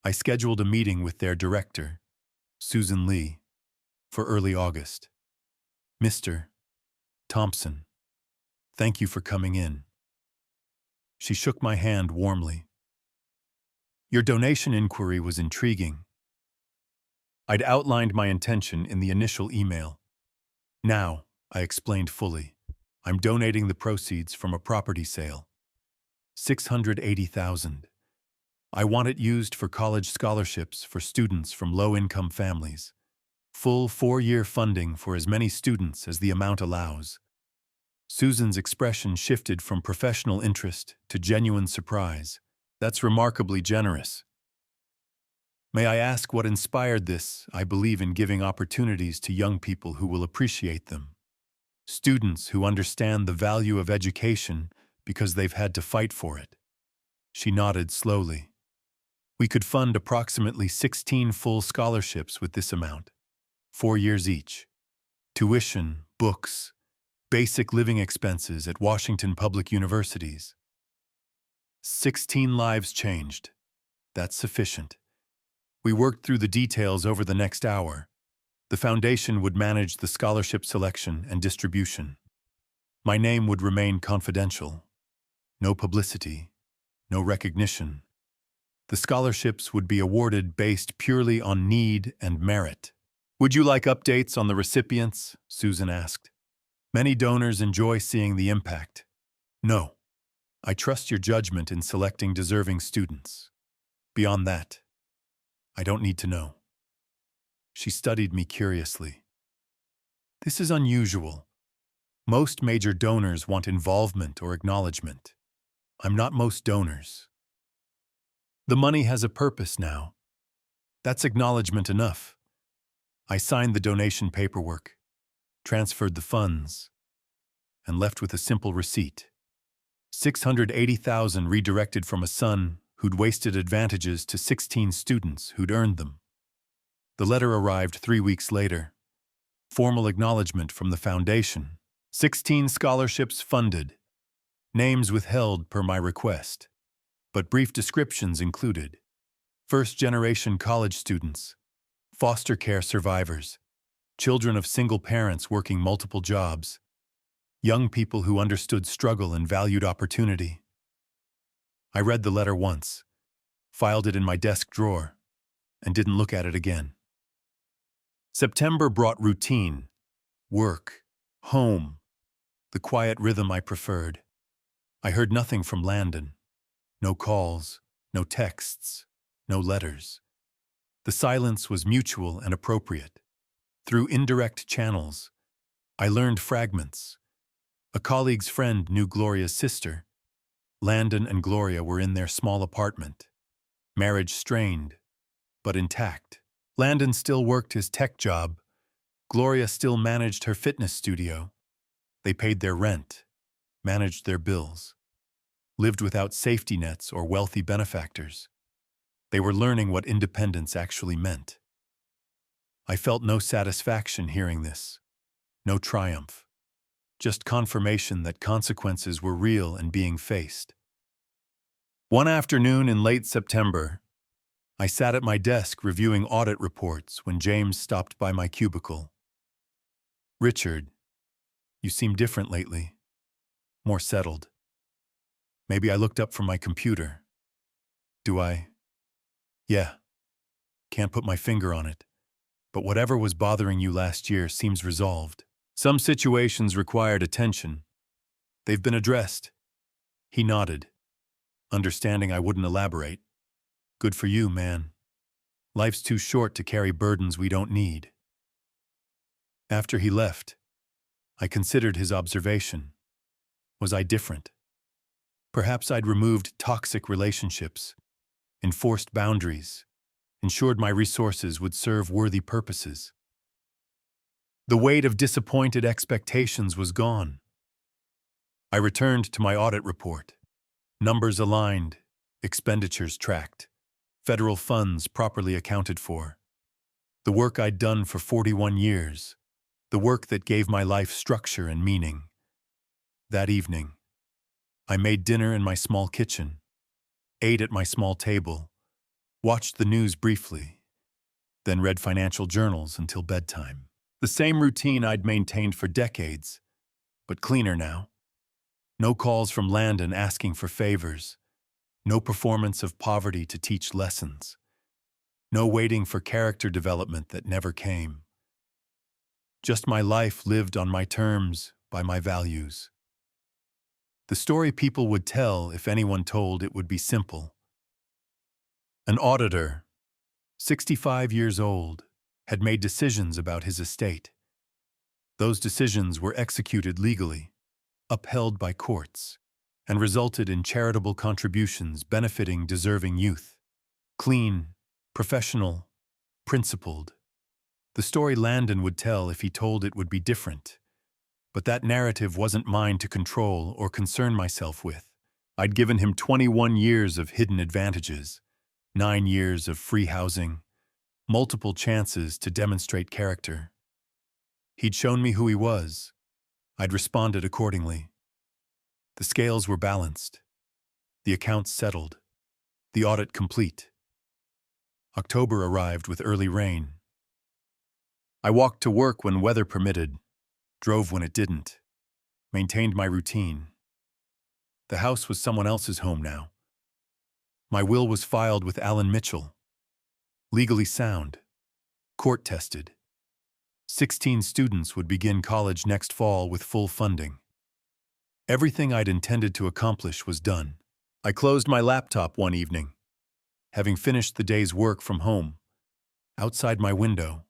I scheduled a meeting with their director, Susan Lee, for early August. Mr. Thompson, thank you for coming in. She shook my hand warmly. Your donation inquiry was intriguing. I'd outlined my intention in the initial email. Now, I explained fully, I'm donating the proceeds from a property sale. $680,000. I want it used for college scholarships for students from low-income families. Full 4-year funding for as many students as the amount allows. Susan's expression shifted from professional interest to genuine surprise. That's remarkably generous. May I ask what inspired this? I believe in giving opportunities to young people who will appreciate them. Students who understand the value of education because they've had to fight for it. She nodded slowly. We could fund approximately 16 full scholarships with this amount. 4 years each. Tuition, books, basic living expenses at Washington public universities. 16 lives changed. That's sufficient. We worked through the details over the next hour. The foundation would manage the scholarship selection and distribution. My name would remain confidential. No publicity, no recognition. The scholarships would be awarded based purely on need and merit. Would you like updates on the recipients? Susan asked. Many donors enjoy seeing the impact. No. I trust your judgment in selecting deserving students. Beyond that, I don't need to know. She studied me curiously. This is unusual. Most major donors want involvement or acknowledgement. I'm not most donors. The money has a purpose now. That's acknowledgement enough. I signed the donation paperwork, transferred the funds, and left with a simple receipt. $680,000 redirected from a son who'd wasted advantages to 16 students who'd earned them. The letter arrived 3 weeks later. Formal acknowledgement from the foundation. 16 scholarships funded. Names withheld per my request. But brief descriptions included. First-generation college students, foster care survivors, children of single parents working multiple jobs, young people who understood struggle and valued opportunity. I read the letter once, filed it in my desk drawer, and didn't look at it again. September brought routine, work, home, the quiet rhythm I preferred. I heard nothing from Landon. No calls, no texts, no letters. The silence was mutual and appropriate. Through indirect channels, I learned fragments. A colleague's friend knew Gloria's sister. Landon and Gloria were in their small apartment. Marriage strained, but intact. Landon still worked his tech job. Gloria still managed her fitness studio. They paid their rent, managed their bills, lived without safety nets or wealthy benefactors. They were learning what independence actually meant. I felt no satisfaction hearing this, no triumph, just confirmation that consequences were real and being faced. One afternoon in late September, I sat at my desk reviewing audit reports when James stopped by my cubicle. Richard, you seem different lately, more settled. Maybe I looked up from my computer. Do I? Yeah. Can't put my finger on it. But whatever was bothering you last year seems resolved. Some situations required attention. They've been addressed. He nodded, understanding I wouldn't elaborate. Good for you, man. Life's too short to carry burdens we don't need. After he left, I considered his observation. Was I different? Perhaps I'd removed toxic relationships, enforced boundaries, ensured my resources would serve worthy purposes. The weight of disappointed expectations was gone. I returned to my audit report. Numbers aligned, expenditures tracked, federal funds properly accounted for. The work I'd done for 41 years, the work that gave my life structure and meaning. That evening, I made dinner in my small kitchen, ate at my small table, watched the news briefly, then read financial journals until bedtime. The same routine I'd maintained for decades, but cleaner now. No calls from Landon asking for favors. No performance of poverty to teach lessons. No waiting for character development that never came. Just my life lived on my terms, by my values. The story people would tell, if anyone told, it would be simple. An auditor, 65 years old, had made decisions about his estate. Those decisions were executed legally, upheld by courts, and resulted in charitable contributions benefiting deserving youth. Clean, professional, principled. The story Landon would tell, if he told it, would be different. But that narrative wasn't mine to control or concern myself with. I'd given him 21 years of hidden advantages, 9 years of free housing, multiple chances to demonstrate character. He'd shown me who he was. I'd responded accordingly. The scales were balanced. The accounts settled. The audit complete. October arrived with early rain. I walked to work when weather permitted, drove when it didn't, maintained my routine. The house was someone else's home now. My will was filed with Alan Mitchell. Legally sound. Court-tested. 16 students would begin college next fall with full funding. Everything I'd intended to accomplish was done. I closed my laptop one evening, having finished the day's work from home. Outside my window,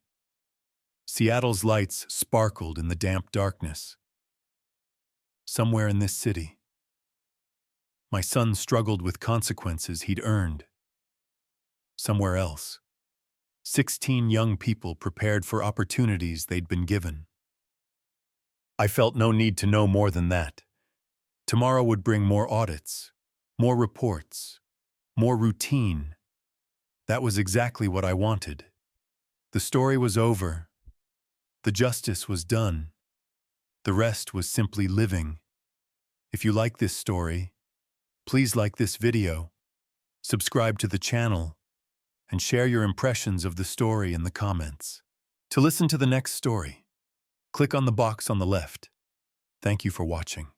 Seattle's lights sparkled in the damp darkness. Somewhere in this city, my son struggled with consequences he'd earned. Somewhere else, 16 young people prepared for opportunities they'd been given. I felt no need to know more than that. Tomorrow would bring more audits, more reports, more routine. That was exactly what I wanted. The story was over. The justice was done. The rest was simply living. If you like this story, please like this video, subscribe to the channel, and share your impressions of the story in the comments. To listen to the next story, click on the box on the left. Thank you for watching.